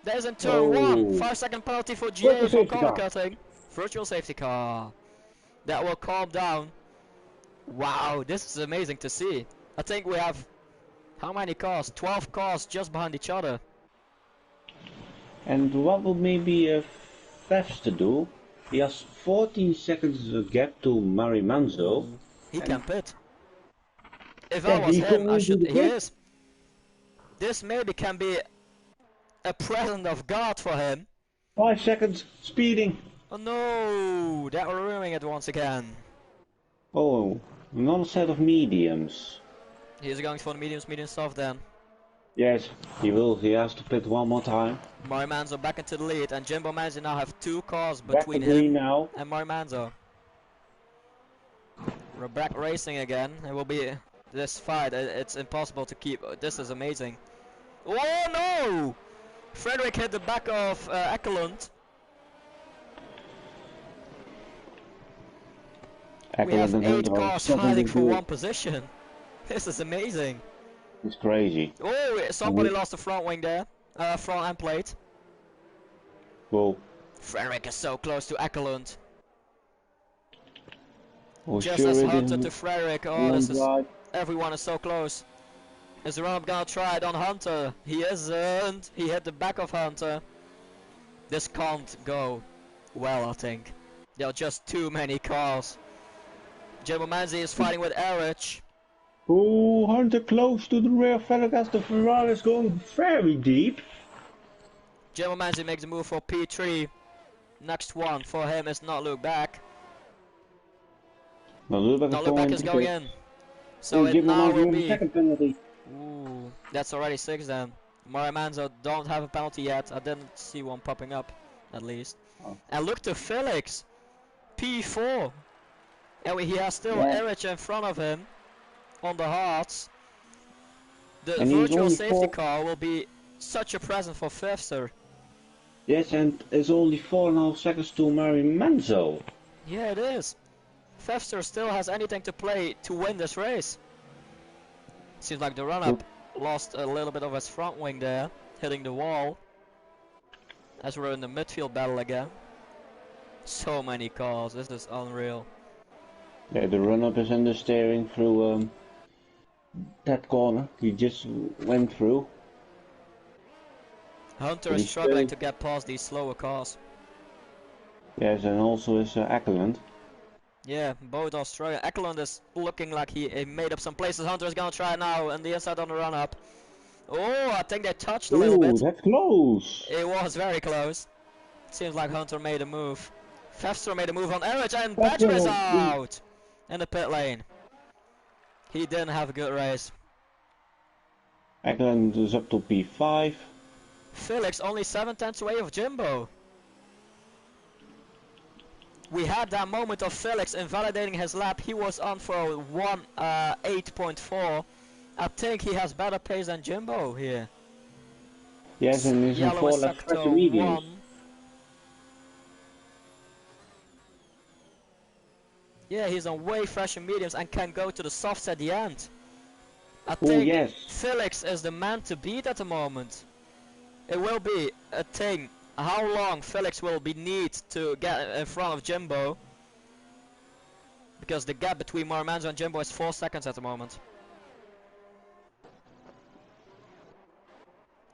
There's in turn 1, 5-second penalty for GA for corner cutting. Virtual safety car. That will calm down. Wow, this is amazing to see. I think we have, how many cars? 12 cars just behind each other. And what would maybe Fefster do? He has 14 seconds gap to Marimanzo. He can pit. If I was him, I should. He is. This maybe can be a present of God for him. 5 seconds speeding. Oh no, that we're ruining it once again. Oh, another set of mediums. He's going for the medium soft then. Yes, he will. He has to pit one more time. Marimanzo back into the lead, and Jimbo Manzi now have 2 cars between him and Marimanzo. We're back racing again. It will be this fight. It's impossible to keep. This is amazing. Oh no! Frederick hit the back of Ekelund. We have 8 cars fighting for 1 position. This is amazing. It's crazy. Oh, somebody lost the front wing there. Front end plate. Whoa. Frederick is so close to Ekelund. Oh, Just sure as it Hunter isn't to Frederick. Oh, one this is... drive. Everyone is so close. Is the run-up gonna try it on Hunter? He isn't. He hit the back of Hunter. This can't go well, I think. There are just too many cars. Jimbo Manzi is fighting with Erich. Oh, Hunter close to the rear. Fabregas, the Ferrari is going very deep. Jimbo Manzi makes a move for P3. Next one for him is not look back. Not look Not look back is going in. So oh, it Jimbo now might will win the be... second penalty. Ooh, that's already 6 then. Mario Manzo don't have a penalty yet. I didn't see one popping up, at least. Oh. And look to Felix. P4. And he has still Erich in front of him on the hards. The And he's virtual only safety 4. car will be such a present for Fifster. Yes, and it's only 4.5 seconds to Mari Manzo. Yeah, it is. Fifster still has anything to play to win this race. Seems like the run-up lost a little bit of his front wing there, hitting the wall. As we're in the midfield battle again. So many cars, this is unreal. Yeah, the run-up is understeering through that corner. He just went through. Hunter is struggling to get past these slower cars. Yes, and also is Ekelund. Yeah, both are struggling. Ekelund is looking like he made up some places. Hunter is gonna try now, and the inside on the run-up. Oh, I think they touched a little bit. That's close. It was very close. Seems like Hunter made a move. Fefster made a move on Erich, and Badger is out in the pit lane. He didn't have a good race. Ekelund is up to P5. Felix only 7/10 away of Jimbo. We had that moment of Felix invalidating his lap. He was on for 1:08.4. I think he has better pace than Jimbo here. Yes, and he's in 4 lap fresh mediums. Yeah, he's on way fresher mediums and can go to the softs at the end. I think Felix is the man to beat at the moment. It will be a thing how long Felix will be need to get in front of Jimbo. Because the gap between Marmanzo and Jimbo is 4 seconds at the moment.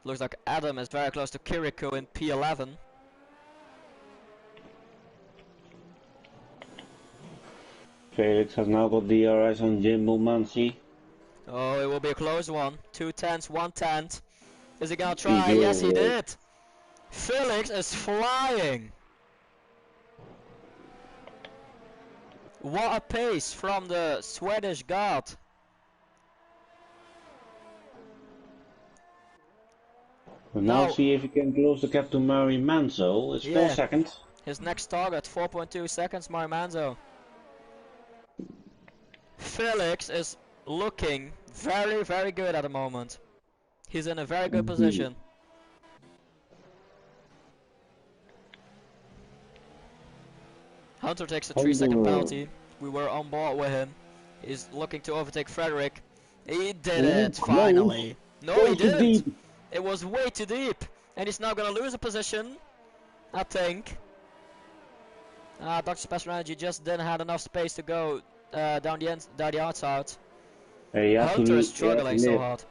Looks like Adam is very close to Kiriko in P11. Felix has now got DRS on Jimbo Manzi. Oh, it will be a close one. 2/10, 1/10. Is he gonna try? Yes, he did. Felix is flying. What a pace from the Swedish guard. But now see if he can close the gap to Mari Manzo. It's 4 seconds. His next target, 4.2 seconds, Mari Manzo. Felix is looking very, very good at the moment. He's in a very good position. Hunter takes a 3-second penalty. We were on board with him. He's looking to overtake Frederick. He did it, finally. No, he didn't. It was way too deep. And he's now going to lose a position, I think. Dr. Special Energy just didn't have enough space to go down the outside. Hunter is struggling so hard.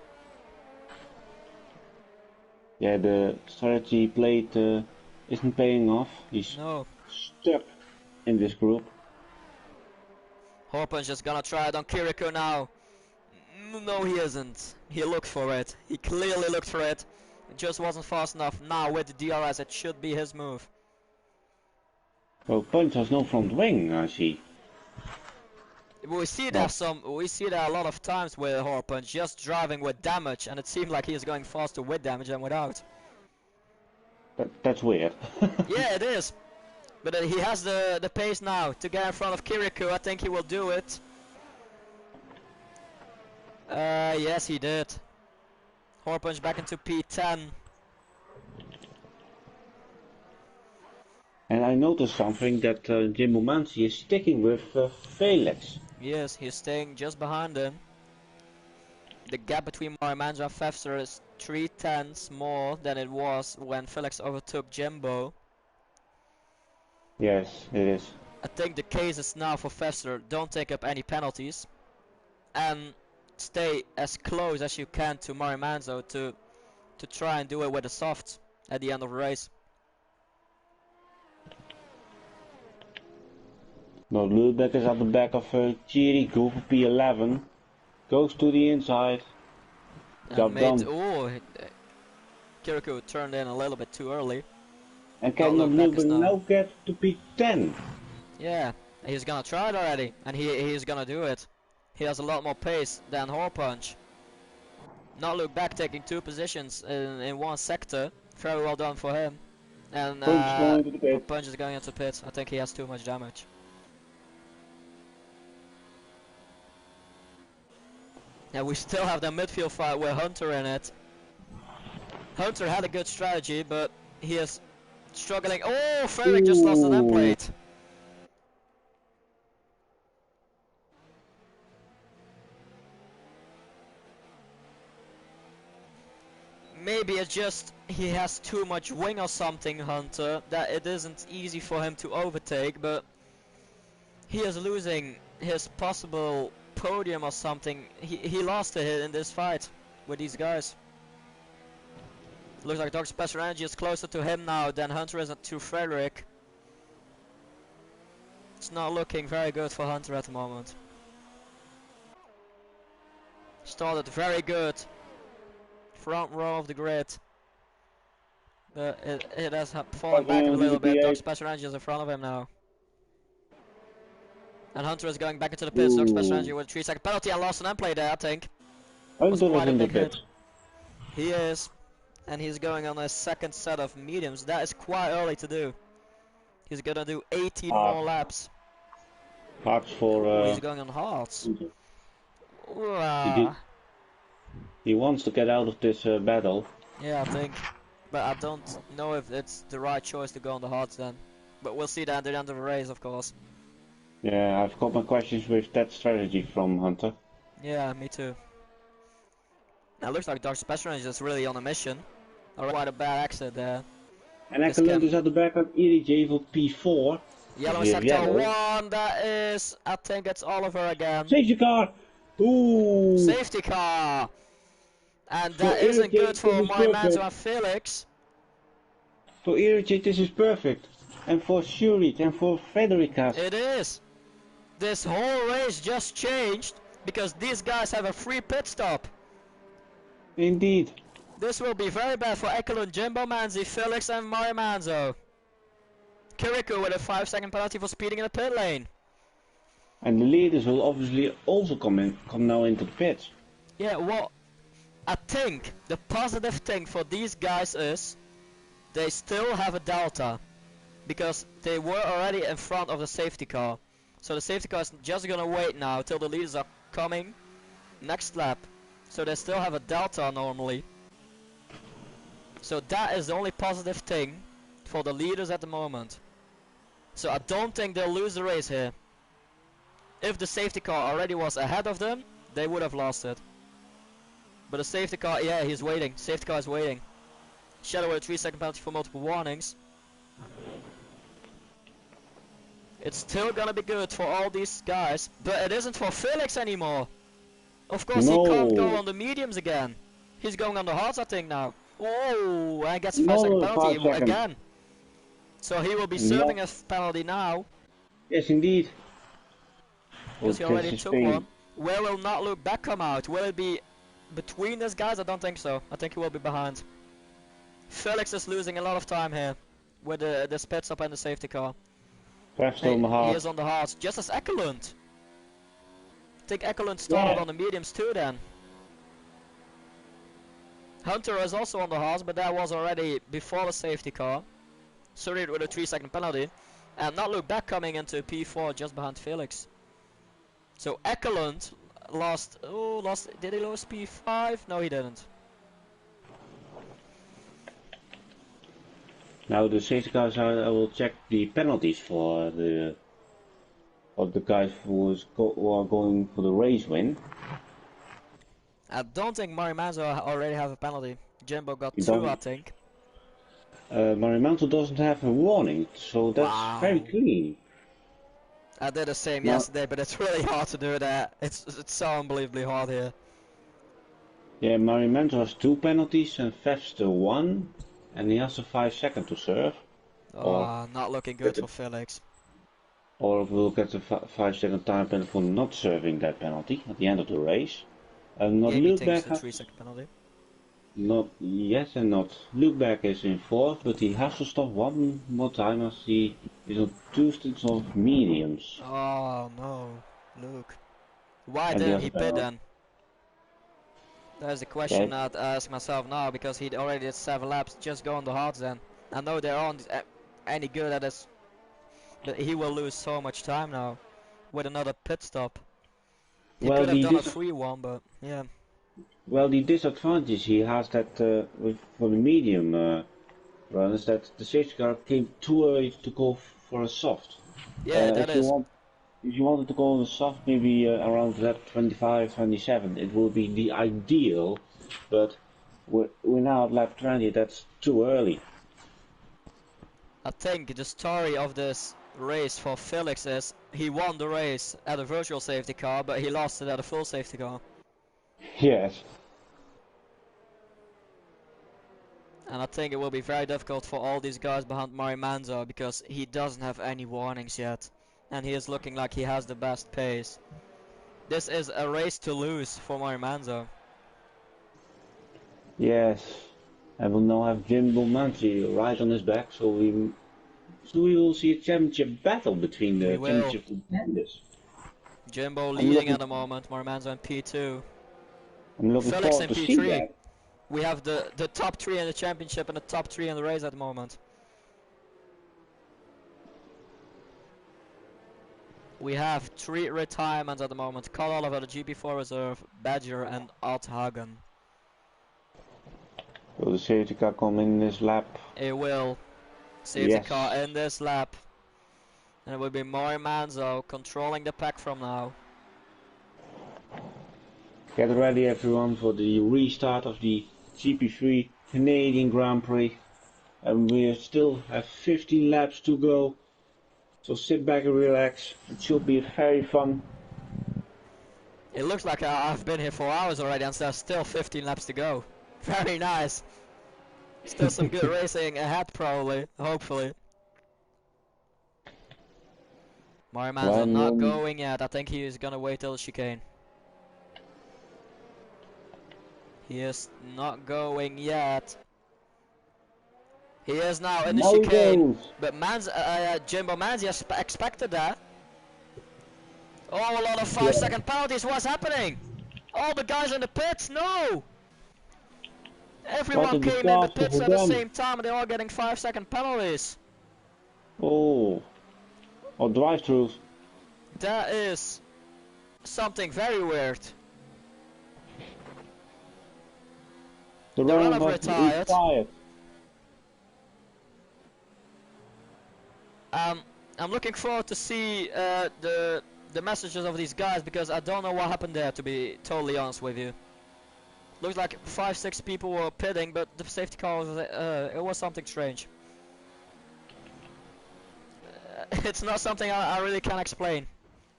Yeah, the strategy played isn't paying off. He's stuck in this group. Horpen's just gonna try it on Kiriko now. No, he isn't. He looked for it. He clearly looked for it. It just wasn't fast enough. Now with the DRS, it should be his move. Well, Punch has no front wing, I see. We see that a lot of times with Horpunch, just driving with damage, and it seemed like he is going faster with damage than without. That's weird. Yeah, it is. But he has the pace now to get in front of Kiriko. I think he will do it. Yes, he did. Horpunch back into P10. And I noticed something that Jimbo Manzi is sticking with Felix. Yes, he's staying just behind him. The gap between Marimanzo and Fefster is 3/10 more than it was when Felix overtook Jimbo. Yes, it is. I think the case is now for Fester, don't take up any penalties and stay as close as you can to Mari Manzo to try and do it with the soft at the end of the race. No, Lübeck is at the back of Thierry, go for P11. Goes to the inside. Job done. Kirikou turned in a little bit too early. And can Lübeck now get to P10? Yeah, he's gonna try it already, and he's gonna do it. He has a lot more pace than Horpunch. Not look back, taking 2 positions in 1 sector. Very well done for him. And Punch is going into pit. I think he has too much damage. Yeah, we still have the midfield fight with Hunter in it. Hunter had a good strategy, but he is struggling. Oh, Frederick just lost an end plate. Maybe it's just he has too much wing or something, Hunter, that it isn't easy for him to overtake, but he is losing his possible podium or something. He lost it in this fight with these guys. Looks like Dr. Special Energy is closer to him now than Hunter is to Frederick. It's not looking very good for Hunter at the moment. Started very good. Front row of the grid. But it has fallen back a little bit. Dr. Special Energy is in front of him now. And Hunter is going back into the pits. Dr. Special Energy with a 3-second penalty and lost an end play there, I think. Hunter is in the pits. He is. And he's going on a second set of mediums. That is quite early to do. He's gonna do 18 more laps. Hards for... he's going on hards. He wants to get out of this battle. Yeah, I think. But I don't know if it's the right choice to go on the hards then. But we'll see that at the end of the race, of course. Yeah, I've got my questions with that strategy from Hunter. Yeah, me too. Now it looks like Dr. Special Range is really on a mission. Or quite a bad exit there. And Ekelund is at the back of EDJ for P4. Yellow in sector 1, that is, I think it's Oliver again. Safety car! Ooh! Safety car! And that isn't good for my Manzo and Felix. For Irritate this is perfect. And for Shurit and for Frederica. It is. This whole race just changed because these guys have a free pit stop. Indeed. This will be very bad for Ekelund, Jimbo Manzi, Felix and Mario Manzo. Kirikou with a 5-second penalty for speeding in the pit lane. And the leaders will obviously also come now into the pits. Yeah, well, I think the positive thing for these guys is they still have a delta. Because they were already in front of the safety car. So the safety car is just gonna wait now till the leaders are coming next lap. So they still have a delta normally. So that is the only positive thing for the leaders at the moment. So I don't think they'll lose the race here. If the safety car already was ahead of them, they would have lost it. But the safety car, yeah, he's waiting. Safety car is waiting. Shadow with a 3-second penalty for multiple warnings. It's still gonna be good for all these guys, but it isn't for Felix anymore. Of course, he can't go on the mediums again. He's going on the hards, I think, now. Oh, and gets a 5-second penalty again. So he will be serving a penalty now. Yes, indeed. Because he already took one. Where will Not Look Back come out? Will it be between these guys? I don't think so. I think he will be behind. Felix is losing a lot of time here with the spit stop and the safety car. He is on the hards, just as Ekelund. I think Ekelund started on the mediums too then. Hunter is also on the hards, but that was already before the safety car. Surreyed with a 3-second penalty. And Not Look Back coming into P4 just behind Felix. So Ekelund lost, did he lose P5? No, he didn't. Now the safety cars, I will check the penalties for the guys who are going for the race win. I don't think Mari Manzo already have a penalty. Jimbo got 2, I think. Marimanto doesn't have a warning, so that's very Wow. clean. I did the same Now, yesterday, but it's really hard to do that. It's so unbelievably hard here. yeah, Marimanto has 2 penalties and Fefster 1, and he has a 5 second to serve, or Oh, not looking good get for a, Felix. or will get a 5 second time penalty for not serving that penalty at the end of the race. Not Gave me things Lukeback the has 3-second penalty. not yes and not. Lukeback is in 4th, but he has to stop one more time as he is on 2 stints of mediums, Oh no, Luke. Why and he didn't has he a pit penalty. then? That's the Yeah, question I'd ask myself now, because he already did 7 laps. Just go on the hards then. I know they aren't any good at this, but he will lose so much time now with another pit stop. He well could have the done a dis free one, but yeah. well the disadvantage he has that for the medium run is that the safety car came too early to go for a soft. Yeah, that If you is. want if you wanted to go on a soft maybe around lap 25, 27, it will be the ideal, but we're now at lap 20. That's too early. I think the story of this race for Felix is he won the race at a virtual safety car, but he lost it at a full safety car. Yes. And I think it will be very difficult for all these guys behind Mari Manzo, because he doesn't have any warnings yet. And he is looking like he has the best pace. This is a race to lose for Mari Manzo. Yes. And we'll now have Jim Belmonte right on his back, so we will see a championship battle between We the will. championship contenders. Jimbo I'm leading looking at the moment, Mari Manzo in P2. I'm looking Felix forward in to see P3. that. We have the top 3 in the championship and the top 3 in the race at the moment. We have 3 retirements at the moment. Carl Oliver, the GP4 reserve, Badger and Alt Hagen. Will the safety car come in this lap? It will. Safety Yes. car in this lap. And it will be Mari Manzo controlling the pack from now. Get ready everyone for the restart of the GP3 Canadian Grand Prix. And we still have 15 laps to go. So sit back and relax. It should be very fun. It looks like I've been here for hours already and there's still 15 laps to go. Very nice. Still some good racing ahead probably, hopefully. Mari Manzo not going yet. I think he is gonna wait till the chicane. He is not going yet. He is now in the Now he chicane, goes. but Jimbo Manzi expected that. Oh, a lot of 5-second penalties. What's happening? All the guys in the pits, no! What Everyone a came in the disaster pits for at the them. same time, and they're all getting 5-second penalties. Oh. Or drive-throughs. That is something very weird. The The runner runner was retired. retired. I'm looking forward to see the messages of these guys, because I don't know what happened there, to be totally honest with you. Looks like 5-6 people were pitting, but the safety car was it was something strange. It's not something I really can explain.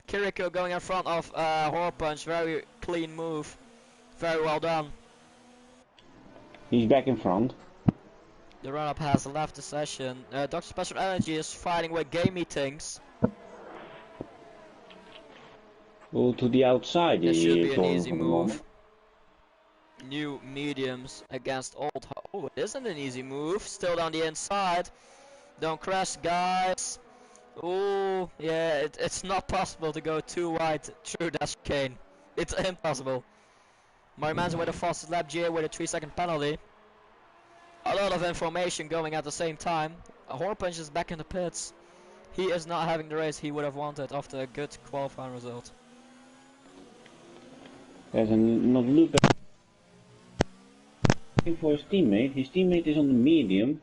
Kiriko going in front of Horpunch, very clean move, very well done. He's back in front. The run-up has left the session. Dr. Special Energy is fighting with game meetings. Oh, to the outside This should he be is an going easy for the moment. move. New mediums against old. Oh, it isn't an easy move. Still down the inside. Don't crash, guys. Oh, yeah, it's not possible to go too wide through that chicane. It's impossible. Mariman's with a fastest lap, GA with a 3-second penalty. A lot of information going at the same time. Horpunch is back in the pits. He is not having the race he would have wanted after a good qualifying result. There's not loop for his teammate. His teammate is on the medium,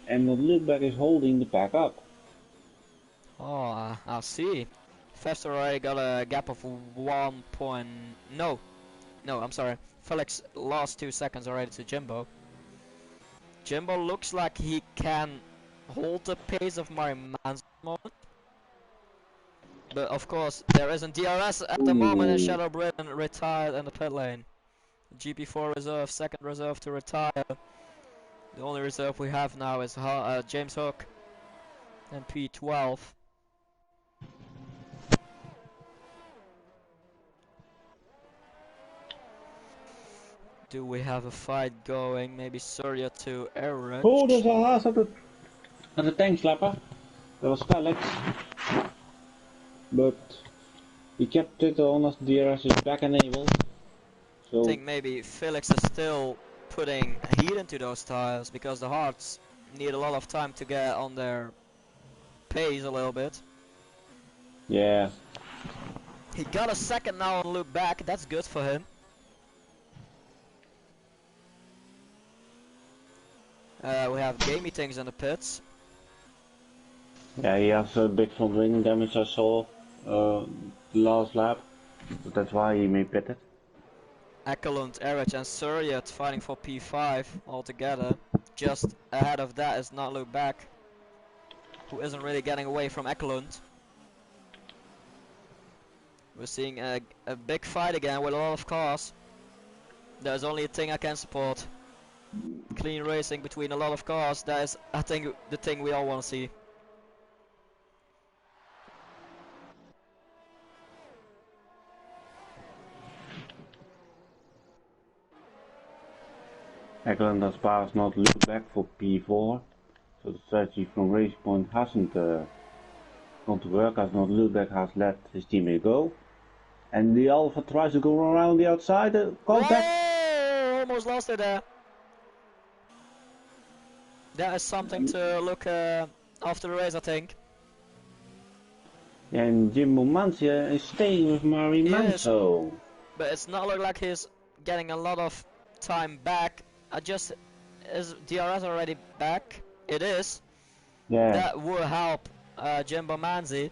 and not look back is holding the pack up. Oh, I see. Fester already got a gap of 1 point. No, I'm sorry. Felix lost 2 seconds already to Jimbo. Jimbo looks like he can hold the pace of Mariman at the moment. But of course, there isn't DRS at the moment, and Shadow Britain retired in the pit lane. GP4 reserve, second reserve to retire. The only reserve we have now is James Hook and P12. Do we have a fight going? Maybe Surya to Eric. Oh, there's a haas at the tank slapper. That was Felix. But he kept it on as DRS is back enabled. So I think maybe Felix is still putting heat into those tires because the Hearts need a lot of time to get on their pace a little bit. yeah. He got a second now on loop back, that's good for him. We have Gamey Things in the pits. Yeah, he has a big front wing damage I saw last lap. But that's why he may pit it. Ekelund, Erich and Suryat fighting for P5 all together. Just ahead of that is Not Look Back, who isn't really getting away from Ekelund. We're seeing a big fight again with a lot of cars. There's only a thing I can support. Clean racing between a lot of cars. That is, I think, the thing we all want to see. Ekelund has passed Not Look Back for P4. So the strategy from Race Point hasn't gone to work as Not Look Back has let his teammate go. And the Alpha tries to go around the outside. Contact! Whoa! Almost lost it there. That is something to look after the race, I think. And Jimbo Mancia is staying with Mari Manso. But it's not look like he's getting a lot of time back. Is DRS already back? It is. Yeah. That will help Jimbo Manzi.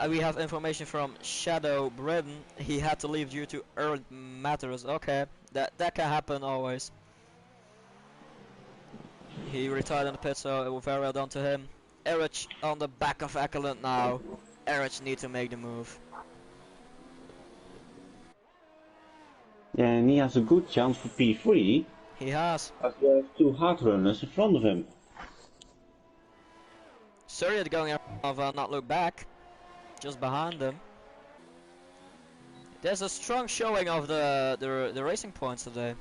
We have information from Shadow Britain. He had to leave due to urgent matters. Okay, that can happen always. He retired in the pit, so it was very well done to him. Erich on the back of Ekelund now. Erich needs to make the move. Yeah, and he has a good chance for P3. He has. As there are two hard runners in front of him. Surya going in front of Not Look Back. Just behind them. There's a strong showing of the racing points today.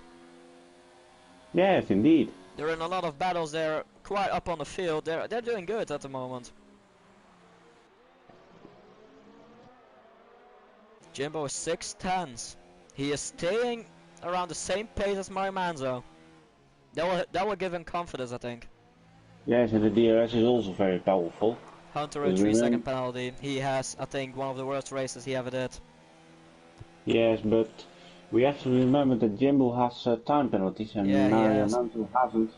Yes, indeed. They're in a lot of battles. They're quite up on the field. They're doing good at the moment. Jimbo is 6/10. He is staying around the same pace as Mario Manzo. That will give him confidence, I think. Yes, and the DRS is also very powerful. Hunter a 3-second penalty. He has, I think, one of the worst races he ever did. Yes, but we have to remember that Jimbo has time penalties and Mario Manzo hasn't.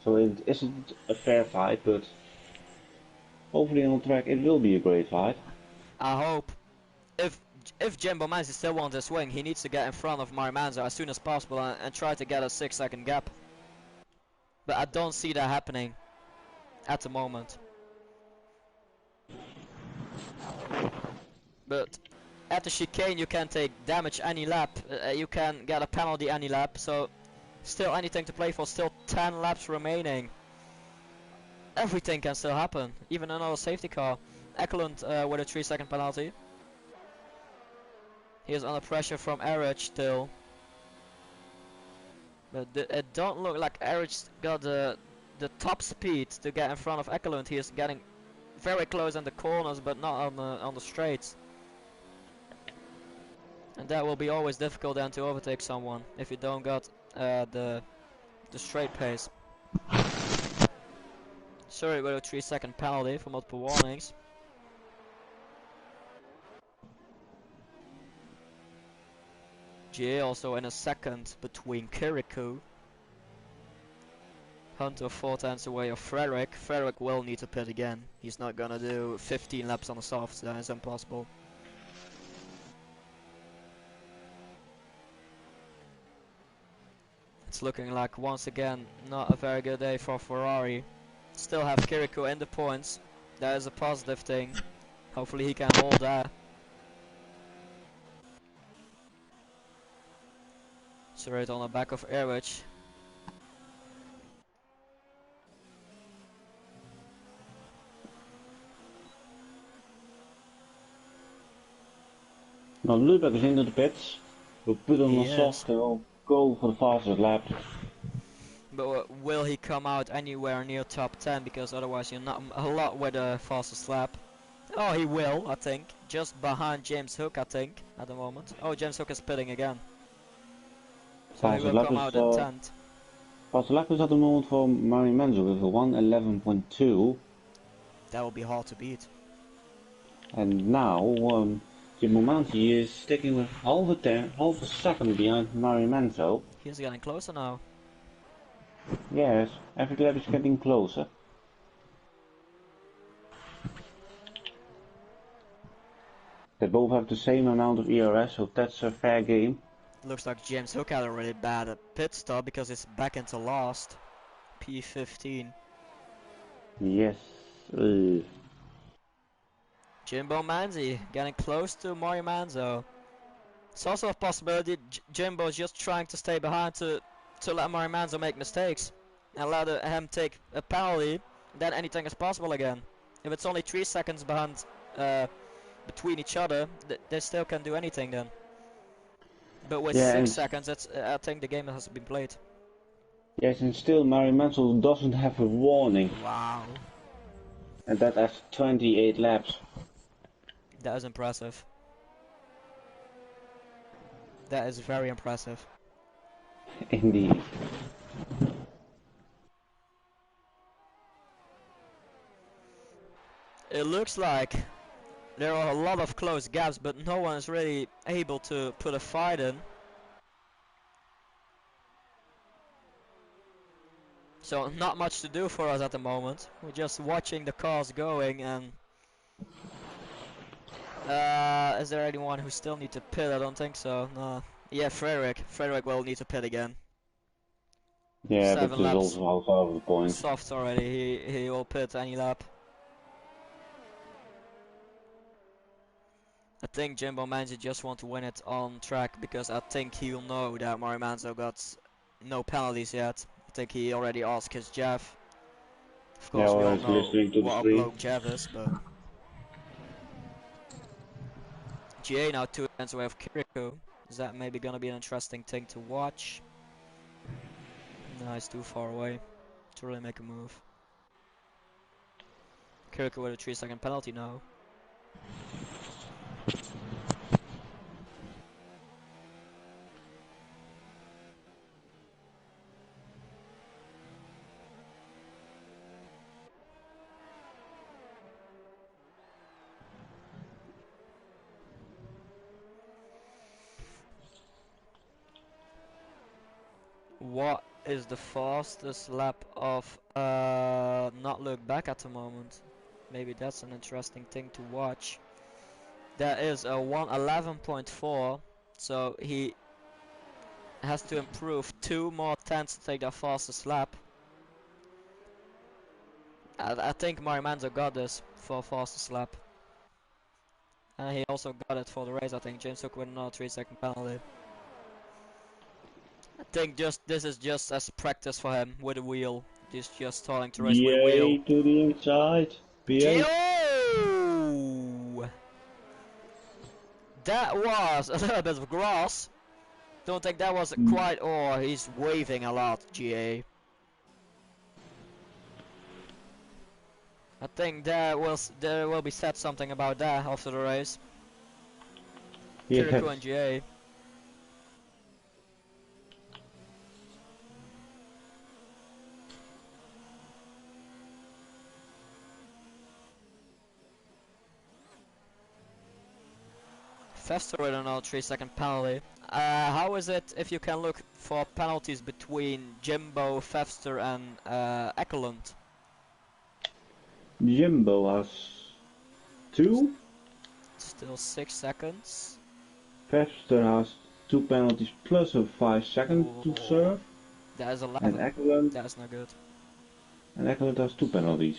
So it isn't a fair fight, but hopefully on track it will be a great fight. I hope. If Jimbo Manzi still wants to swing, he needs to get in front of Mario Manzo as soon as possible and try to get a 6-second gap. But I don't see that happening at the moment. But at the chicane you can take damage any lap, you can get a penalty any lap, so still anything to play for, still 10 laps remaining. Everything can still happen, even another safety car. Ekelund with a 3-second penalty. He is under pressure from Erich still. But it don't look like Erich got the top speed to get in front of Ekelund. He is getting very close in the corners, but not on the straights. And that will be always difficult then to overtake someone if you don't got the straight pace. Sorry, with a 3-second penalty for multiple warnings. GA also in a second between Kirikou. Hunter 4/10 away of Frederick. Frederick will need to pit again. He's not gonna do 15 laps on the softs, that is impossible. it's looking like once again not a very good day for Ferrari. Still have Kiriko in the points. That is a positive thing. Hopefully he can hold that. So right on the back of Airwich. Now Lübeck is into the pits. We'll put on He a soft is. and we'll go for the fastest lap. But will he come out anywhere near top 10? Because otherwise you're not a lot with the fastest lap. Oh, he will, I think. Just behind James Hook, I think, at the moment. Oh, James Hook is pitting again. So he Fastest will lap come is out in 10th. fastest lap is at the moment for Mari Menzo with a 1:11.2. That will be hard to beat. And now Jim Momanti is sticking with half a second behind Mari Menzo. He's getting closer now. Yes, every lap is getting closer. They both have the same amount of ERS, so that's a fair game. Looks like James Hook had a really bad pit stop because it's back into last. P15. Yes. Jimbo Manzi getting close to Mari Manzo. It's also a possibility Jimbo's just trying to stay behind to let Mari Manzo make mistakes and let him take a penalty. Then anything is possible again. If it's only 3 seconds behind between each other, they still can do anything then. But with 6 seconds, I think the game has been played. Yes, and still Mari Menzo doesn't have a warning. Wow. And that after 28 laps. That is impressive. That is very impressive. Indeed. It looks like there are a lot of close gaps, but no one is really able to put a fight in. So not much to do for us at the moment. We're just watching the cars going and... is there anyone who still needs to pit? I don't think so. No. Yeah, Frederick will need to pit again. Yeah, 7 but there's laps. also half of the points. Soft already. He will pit any lap. I think Jimbo Manzi just want to win it on track because I think he'll know that Mari Manzo got no penalties yet. I think he already asked his Jeff. Of course, we all know what a bloke Jeff is, but... GA now 2 ends away of Kiriko. Is that maybe gonna be an interesting thing to watch? No, he's too far away to really make a move. Kiriko with a 3-second penalty now. What is the fastest lap of not look back at the moment? Maybe that's an interesting thing to watch. That is a 1:11.4, so he has to improve 2 more tenths to take that fastest lap. I think Mari Manzo got this for fastest lap. And he also got it for the race, I think. James Hook with another 3-second penalty. I think this is just as practice for him with the wheel. He's just starting to race with the wheel. To the inside. Gio! That was a little bit of grass. Don't think that was quite. Oh, he's waving a lot, GA. I think there will be said something about that after the race. Yes. Kiriko and GA. Fester with another 3-second penalty. How is it if you can look for penalties between Jimbo, Fester and Ekelund? Jimbo has 2. Still 6 seconds. Fester has 2 penalties plus a 5-second to serve. That is and 11. Ekelund, That is not good. has 2 penalties.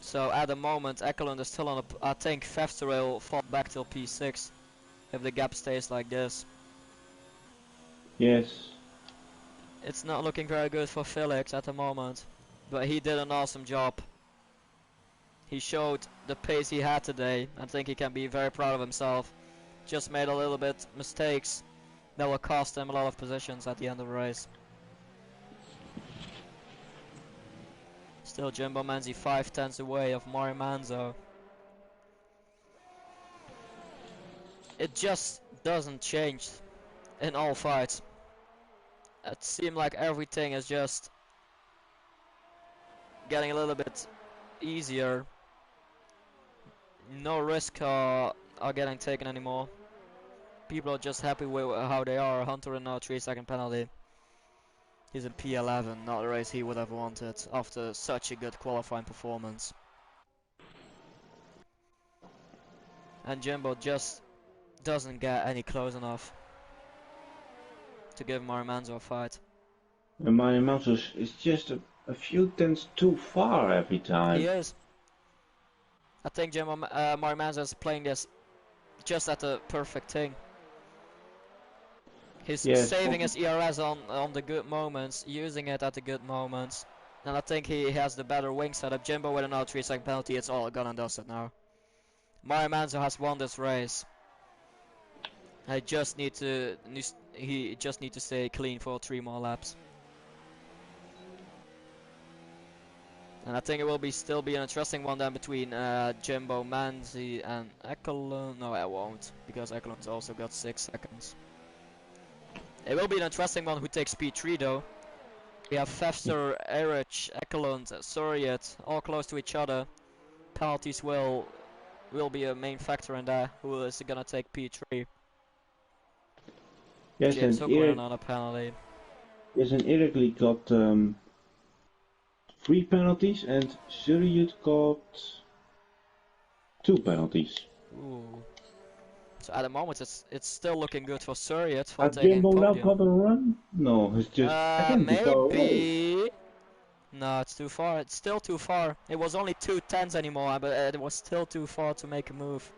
So at the moment, Ekelund is still on a. I think Fefter will fall back till P6 if the gap stays like this. Yes. It's not looking very good for Felix at the moment, but he did an awesome job. He showed the pace he had today. I think he can be very proud of himself. Just made a little bit mistakes that will cost him a lot of positions at the end of the race. Still Jimbo Manzi 5/10 away of Mario Manzo. It just doesn't change in all fights. It seems like everything is just getting a little bit easier. No risk are getting taken anymore. People are just happy with how they are. Hunter in a 3-second penalty. He's in P11, not the race he would have wanted after such a good qualifying performance. And Jimbo just doesn't get any close enough to give Marimanzo a fight. And Mario Manso is just a few tenths too far every He time. is. I think Marimanzo is playing this just at the perfect thing. He's Yes. saving his ERS on the good moments, using it at the good moments. And I think he has the better wing setup. Jimbo with another 3-second penalty, it's all gone and dusted now. Mario Manzo has won this race. He just need to stay clean for 3 more laps. And I think it will still be an interesting one then between Jimbo Manzi and Ekelund. No, it won't, because Ekelund's also got 6 seconds. It will be an interesting one who takes P3 though. We have Fefster, Erich, Ekelund, Suriet, all close to each other. Penalties will be a main factor in that. Who is gonna take P3? Yes, James and Hooker with Eric, another penalty. yes, and Ericly got 3 penalties, and Suriut got 2 penalties. Ooh. So at the moment it's still looking good for Suriet for Has taking Jimbo now podium. got a run? No, it's just again too far away. Maybe. No, it's too far. It's still too far. It was only 2/10 anymore, but it was still too far to make a move.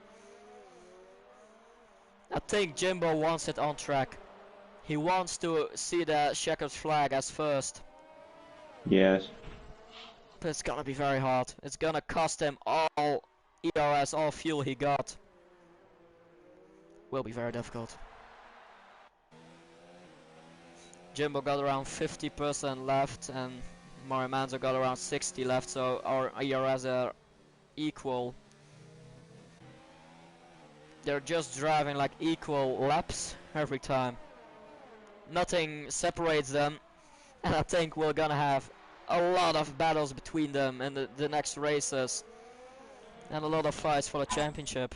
I think Jimbo wants it on track. He wants to see the checkered flag as first. Yes. But it's gonna be very hard. It's gonna cost him all ERS, all fuel he got. Will be very difficult. Jimbo got around 50% left and Mario Manzo got around 60 left, so our ERS are equal. They're just driving like equal laps every time. Nothing separates them, and I think we're gonna have a lot of battles between them in the next races, and a lot of fights for the championship.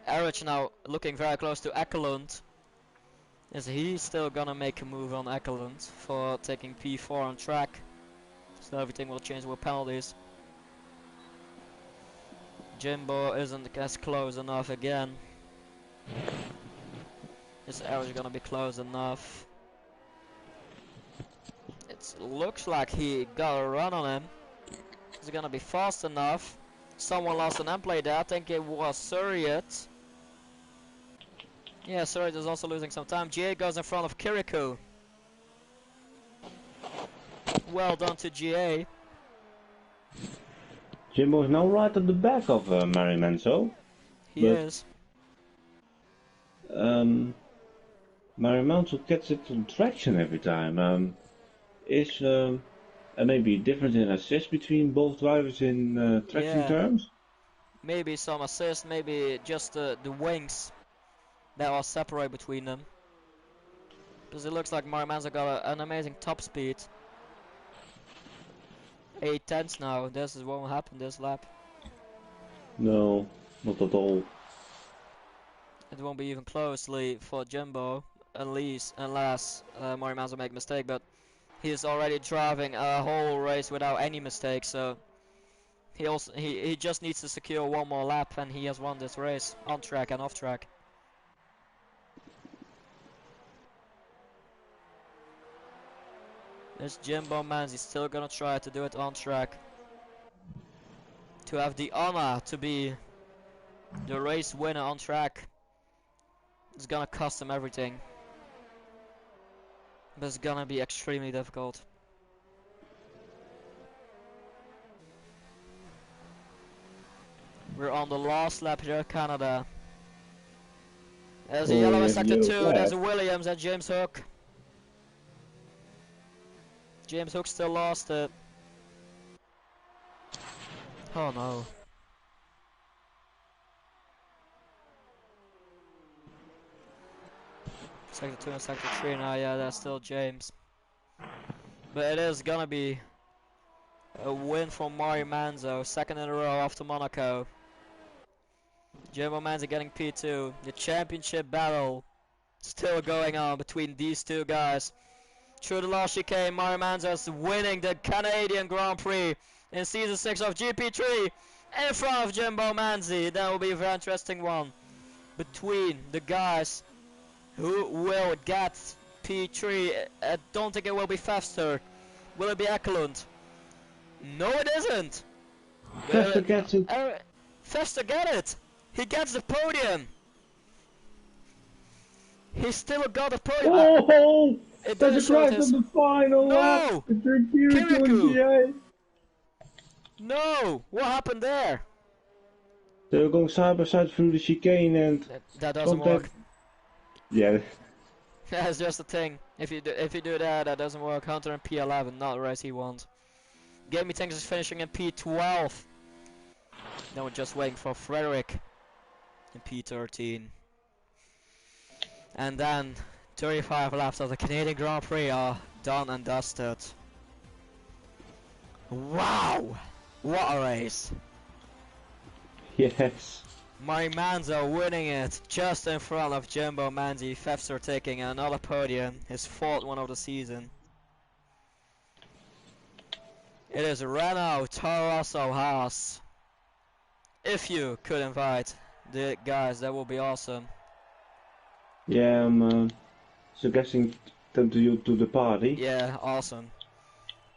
Erich now looking very close to Ekelund. Is he still gonna make a move on Ekelund for taking P4 on track? So everything will change with penalties. Jimbo isn't as close enough again. Is Erich gonna be close enough? It looks like he got a run on him. Is he gonna be fast enough? Someone lost an end play there. I think it was Suriet. Yeah, Suriet is also losing some time. GA goes in front of Kirikou. Well done to GA. Jimbo is now right at the back of Mario Manso. He is. Mario Manso gets it on traction every time. Is maybe a difference in assist between both drivers in traction terms? Maybe some assist, maybe just the wings that are separate between them. Because it looks like Mario Manzo got an amazing top speed. 8/10 now. This is what will happen this lap. No, not at all. It won't be even closely for Jimbo, unless Mario Manzo make a mistake. But he is already driving a whole race without any mistakes. So he just needs to secure one more lap, and he has won this race on track and off track. This Jimbo Manzi still gonna try to do it on track. To have the honor to be the race winner on track. It's gonna cost him everything. But it's gonna be extremely difficult. We're on the last lap here, Canada. There's a yellow in sector 2, there's a Williams and James Hook. James Hook still lost it. Oh no. Sector 2 and sector 3 now, yeah, that's still James. But it is gonna be a win for Mario Manzo, second in a row after Monaco. Jimbo Manzi getting P2. The championship battle still going on between these two guys. Through the last chicane, Mario Manzo is winning the Canadian Grand Prix in season 6 of GP3 in front of Jimbo Manzi. That will be a very interesting one between the guys who will get P3. I don't think it will be Fester. Will it be Ekelund? No, it isn't. Fester gets it. Fester get it. He gets the podium. He still got the podium. Oh! It There's a crash on the final lap between Kirikou and GA. No! What happened there? They were going side by side through the chicane and that doesn't work. Yeah. That's just a thing. If you do that, that doesn't work. Hunter in P11, not the race he wants. Game Me Things is finishing in P12. Then we're just waiting for Frederick in P13. And then 35 laps of the Canadian Grand Prix are done and dusted. Wow! What a race! Yes. Mari Manzo winning it just in front of Jimbo Manzi. Fefster taking another podium, his fourth one of the season. It is Renault, Toro Rosso, Haas. If you could invite the guys, that would be awesome. Yeah, I'm suggesting them to you to the party. Yeah, awesome.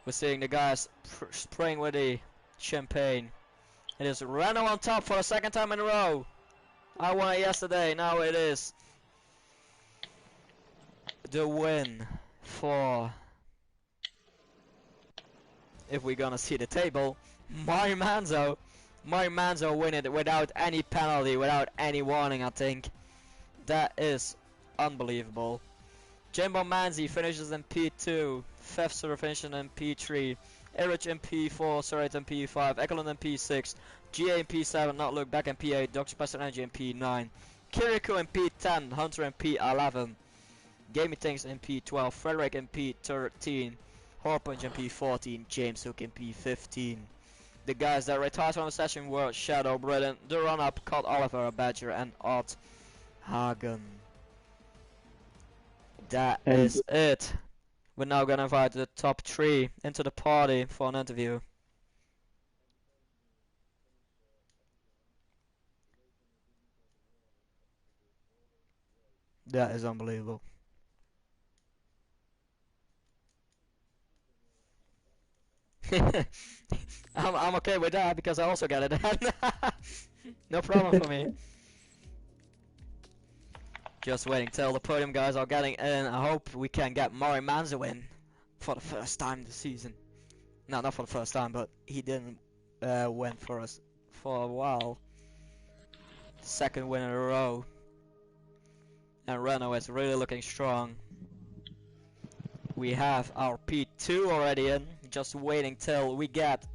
We're seeing the guys spraying with the champagne. It is Renault on top for the second time in a row. I won it yesterday, now it is the win for, if we're gonna see the table, Mari Manzo. Mari Manzo win it without any penalty, without any warning, I think. That is unbelievable. Jimbo Manzi finishes in P2, Fefster finishing in P3, Erich in P4, Surrey in P5, Ekelund in P6, GA in P7, Not Look Back in P8, Dr. Pastor Energy in P9, Kirikou in P10, Hunter in P11, Gamey Things in P12, Frederick in P13, Horpunch in P14, James Hook in P15. The guys that retired from the session were Shadow, Brilliant, the run-up, Cod Oliver, Badger, and Odd Hagen. That is it. We're now gonna invite the top 3 into the party for an interview. That is unbelievable. I'm okay with that because I also got it. No problem for me. Just waiting till the podium guys are getting in. I hope we can get Mari Manzo in for the first time this season. No, not for the first time, but he didn't win for us for a while. Second win in a row. And Renault is really looking strong. We have our P2 already in. Just waiting till we get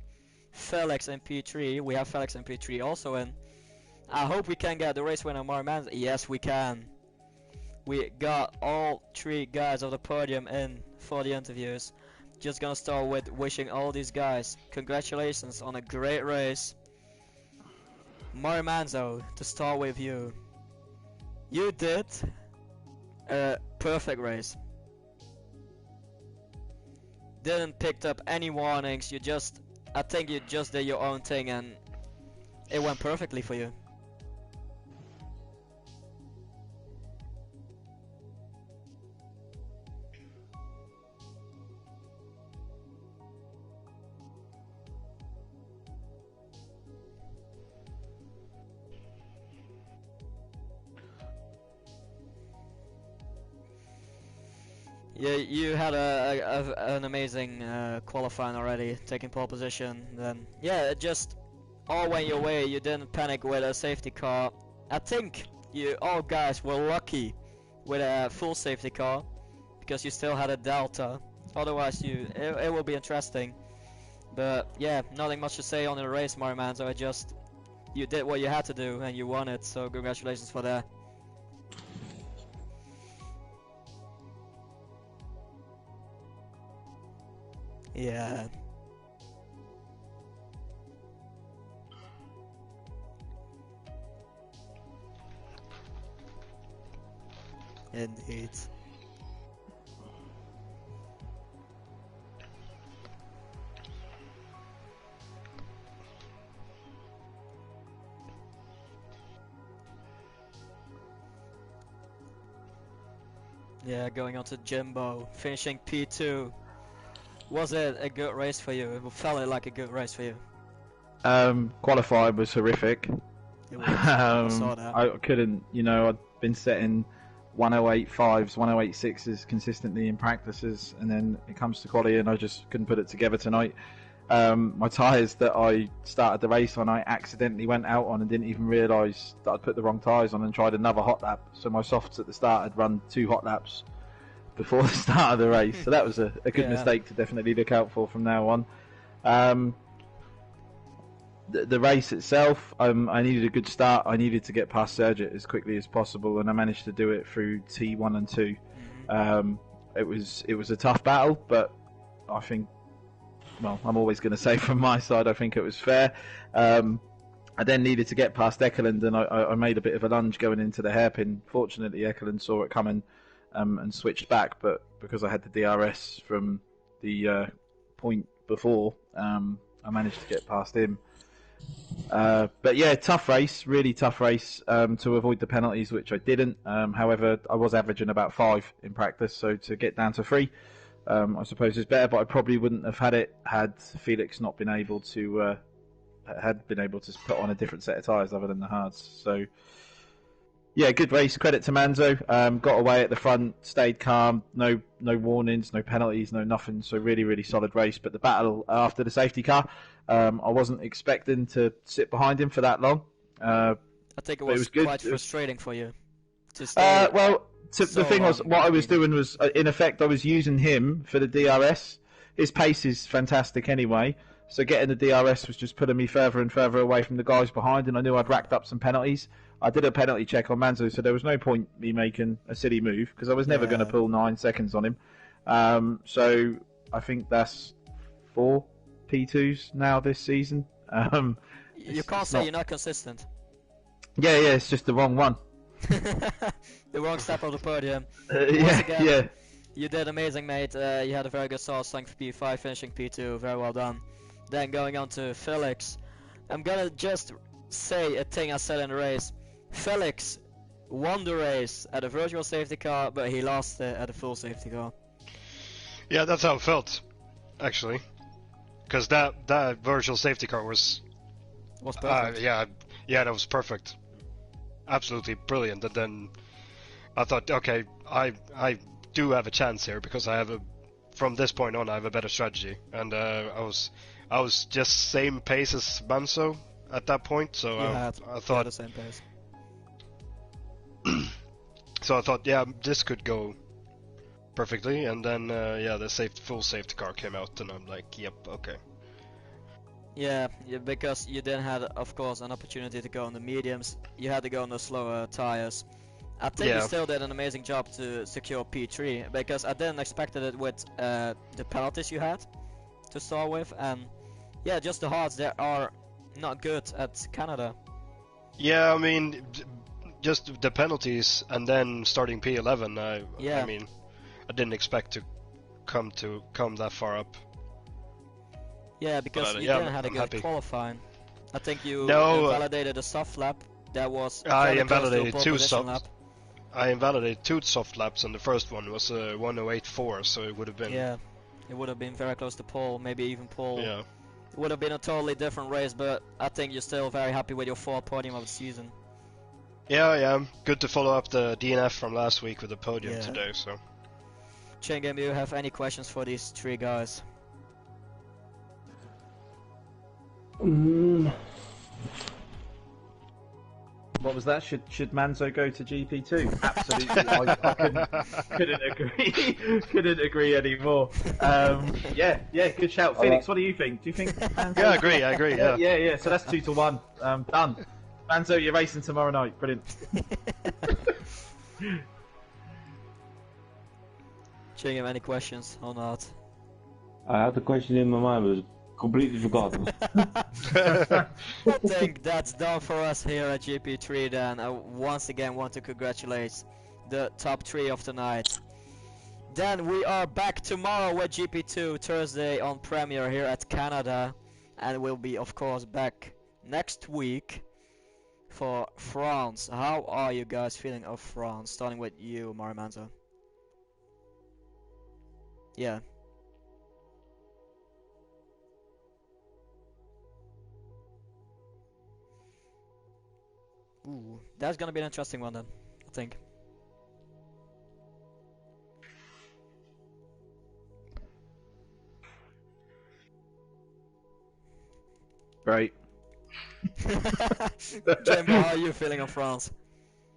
Felix in P3. We have Felix in P3 also in. I hope we can get the race winner Mari Manzo. Yes, we can. We got all 3 guys of the podium in for the interviews. Just gonna start with wishing all these guys congratulations on a great race. Mari Manzo, to start with you. You did a perfect race. Didn't pick up any warnings. I think you just did your own thing and it went perfectly for you. You had an amazing qualifying already, taking pole position. Then yeah, it just all went your way. You didn't panic with a safety car. I think you all guys were lucky with a full safety car because you still had a delta. Otherwise, it will be interesting. But yeah, nothing much to say on the race, Mario Man. So you did what you had to do and you won it. So congratulations for that. Yeah. Indeed. Yeah, going on to Jimbo, finishing P2. Was it a good race for you? It felt like a good race for you. Qualifying was horrific. It was. I saw that. I couldn't, I'd been setting 108.5s, 108.6s consistently in practices, and then it comes to quality, and I just couldn't put it together tonight. My tyres that I started the race on, I accidentally went out on and didn't even realise that I'd put the wrong tyres on and tried another hot lap. So my softs at the start had run 2 hot laps before the start of the race. So that was a good mistake to definitely look out for from now on. The race itself, I needed a good start. I needed to get past Sergit as quickly as possible, and I managed to do it through T1 and 2. It was a tough battle, but I think, well, I'm always going to say from my side, I think it was fair. I then needed to get past Ekeland, and I made a bit of a lunge going into the hairpin. Fortunately, Ekeland saw it coming and switched back, but because I had the DRS from the point before, I managed to get past him. But yeah, tough race, really tough race to avoid the penalties, which I didn't. However, I was averaging about 5 in practice, so to get down to 3, I suppose is better. But I probably wouldn't have had it had Felix not been able to put on a different set of tyres other than the hards. So yeah, good race. Credit to Manzo. Got away at the front, stayed calm. No warnings, no penalties, no nothing. So really solid race. But the battle after the safety car, I wasn't expecting to sit behind him for that long. I think it was good. Quite frustrating for you to stay. The thing was, what I was doing was, in effect, I was using him for the DRS. His pace is fantastic anyway. So getting the DRS was just putting me further and further away from the guys behind, and I knew I'd racked up some penalties. I did a penalty check on Manzo, so there was no point me making a silly move because I was never going to pull 9 seconds on him. So I think that's 4 P2s now this season. You can't say you're not consistent. Yeah, it's just the wrong one. The wrong step of the podium. Yeah. You did amazing, mate. You had a very good start, starting for P5, finishing P2. Very well done. Then going on to Felix. I'm gonna just say a thing I said in the race. Felix won the race at a virtual safety car, but he lost it at a full safety car. Yeah, that's how it felt, actually. Because that virtual safety car was perfect. Yeah, that was perfect. Absolutely brilliant. And then I thought, okay, I do have a chance here because from this point on I have a better strategy. And I was just same pace as Manso at that point, so I thought the same pace. So I thought, yeah, this could go perfectly, and then the full safety car came out, and I'm like, yep, okay. Yeah, because you didn't have, of course, an opportunity to go on the mediums. You had to go on the slower tires. I think you still did an amazing job to secure P3 because I didn't expect it with the penalties you had to start with, and yeah, just the hards that are not good at Canada. Yeah, I mean, just the penalties and then starting P11. I mean, I didn't expect to come that far up. Yeah, because you didn't have a good happy. Qualifying. I think you invalidated a soft lap. That was I invalidated lap. I invalidated 2 soft laps, and the first one was 108.4, so it would have been. Yeah, it would have been very close to pole, maybe even pole. Yeah. It would have been a totally different race, but I think you're still very happy with your 4th podium of the season. Yeah, good to follow up the DNF from last week with the podium today. So. Chain Game, do you have any questions for these three guys? What was that? Should Manzo go to GP2? Absolutely, I couldn't agree. Couldn't agree anymore. Yeah, good shout, Felix. What do you think? Do you think? Manzo Yeah, I agree. Yeah. Yeah. So that's 2-1. Done. Manzo, you're racing tomorrow night. Brilliant. Chain Game, any questions or not? I had the question in my mind, but completely forgotten. I think that's done for us here at GP3 then. I once again want to congratulate the top 3 of the night. Then we are back tomorrow with GP2, Thursday on Premiere here at Canada. And we'll be of course back next week for France. How are you guys feeling of France? Starting with you, Marimanzo. Yeah. Ooh, that's gonna be an interesting one then, I think. Great. Jim, how are you feeling of France?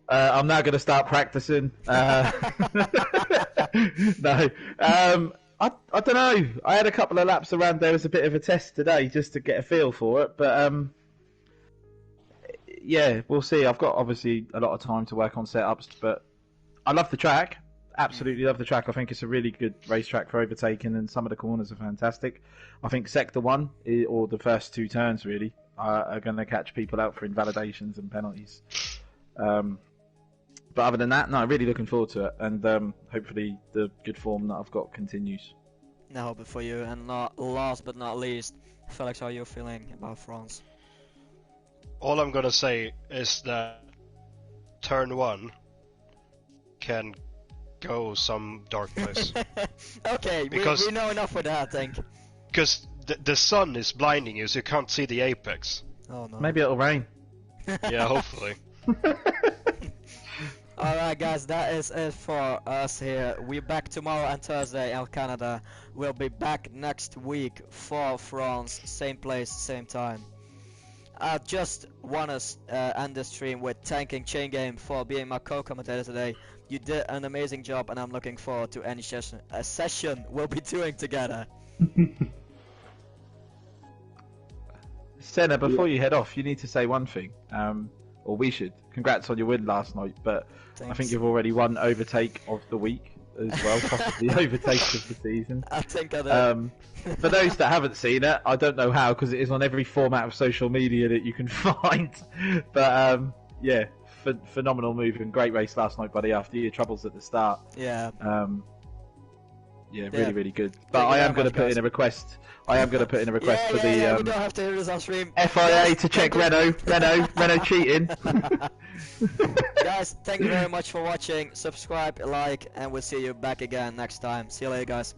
I'm now going to start practicing. No, I don't know. I had a couple of laps around there as a bit of a test today, just to get a feel for it. But yeah, we'll see. I've got obviously a lot of time to work on setups, but I love the track. Absolutely love the track. I think it's a really good racetrack for overtaking, and some of the corners are fantastic. I think Sector 1, or the first 2 turns really, are going to catch people out for invalidations and penalties. But other than that, no, really looking forward to it, and hopefully the good form that I've got continues. I hope it for you, and not last but not least, Felix, how are you feeling about France? All I'm gonna say is that turn 1 can go some dark place. Okay, Because- we know enough for that, I think. Because the sun is blinding you, so you can't see the apex. Oh no. Maybe it'll rain. Yeah, hopefully. Alright guys, that is it for us here. We're back tomorrow and Thursday in Canada. We'll be back next week for France, same place, same time. I just want to end the stream with thanking Chain Game for being my co-commentator today. You did an amazing job, and I'm looking forward to any session we'll be doing together. Senna, before you head off, you need to say one thing. Or we should. Congrats on your win last night, but Thanks. I think you've already won overtake of the week as well, possibly overtake of the season. I think I did. For those that haven't seen it, I don't know how, because it is on every format of social media that you can find. But yeah, phenomenal move and great race last night, buddy. After your troubles at the start, Yeah. yeah, Yeah. really, really good. But Thank you I am very going to much, put guys. in a request. I am going to put in a request Yeah, for yeah, the we don't have to hear this on stream. FIA to check Renault cheating. Guys, thank you very much for watching. Subscribe, like, and we'll see you back again next time. See you later, guys.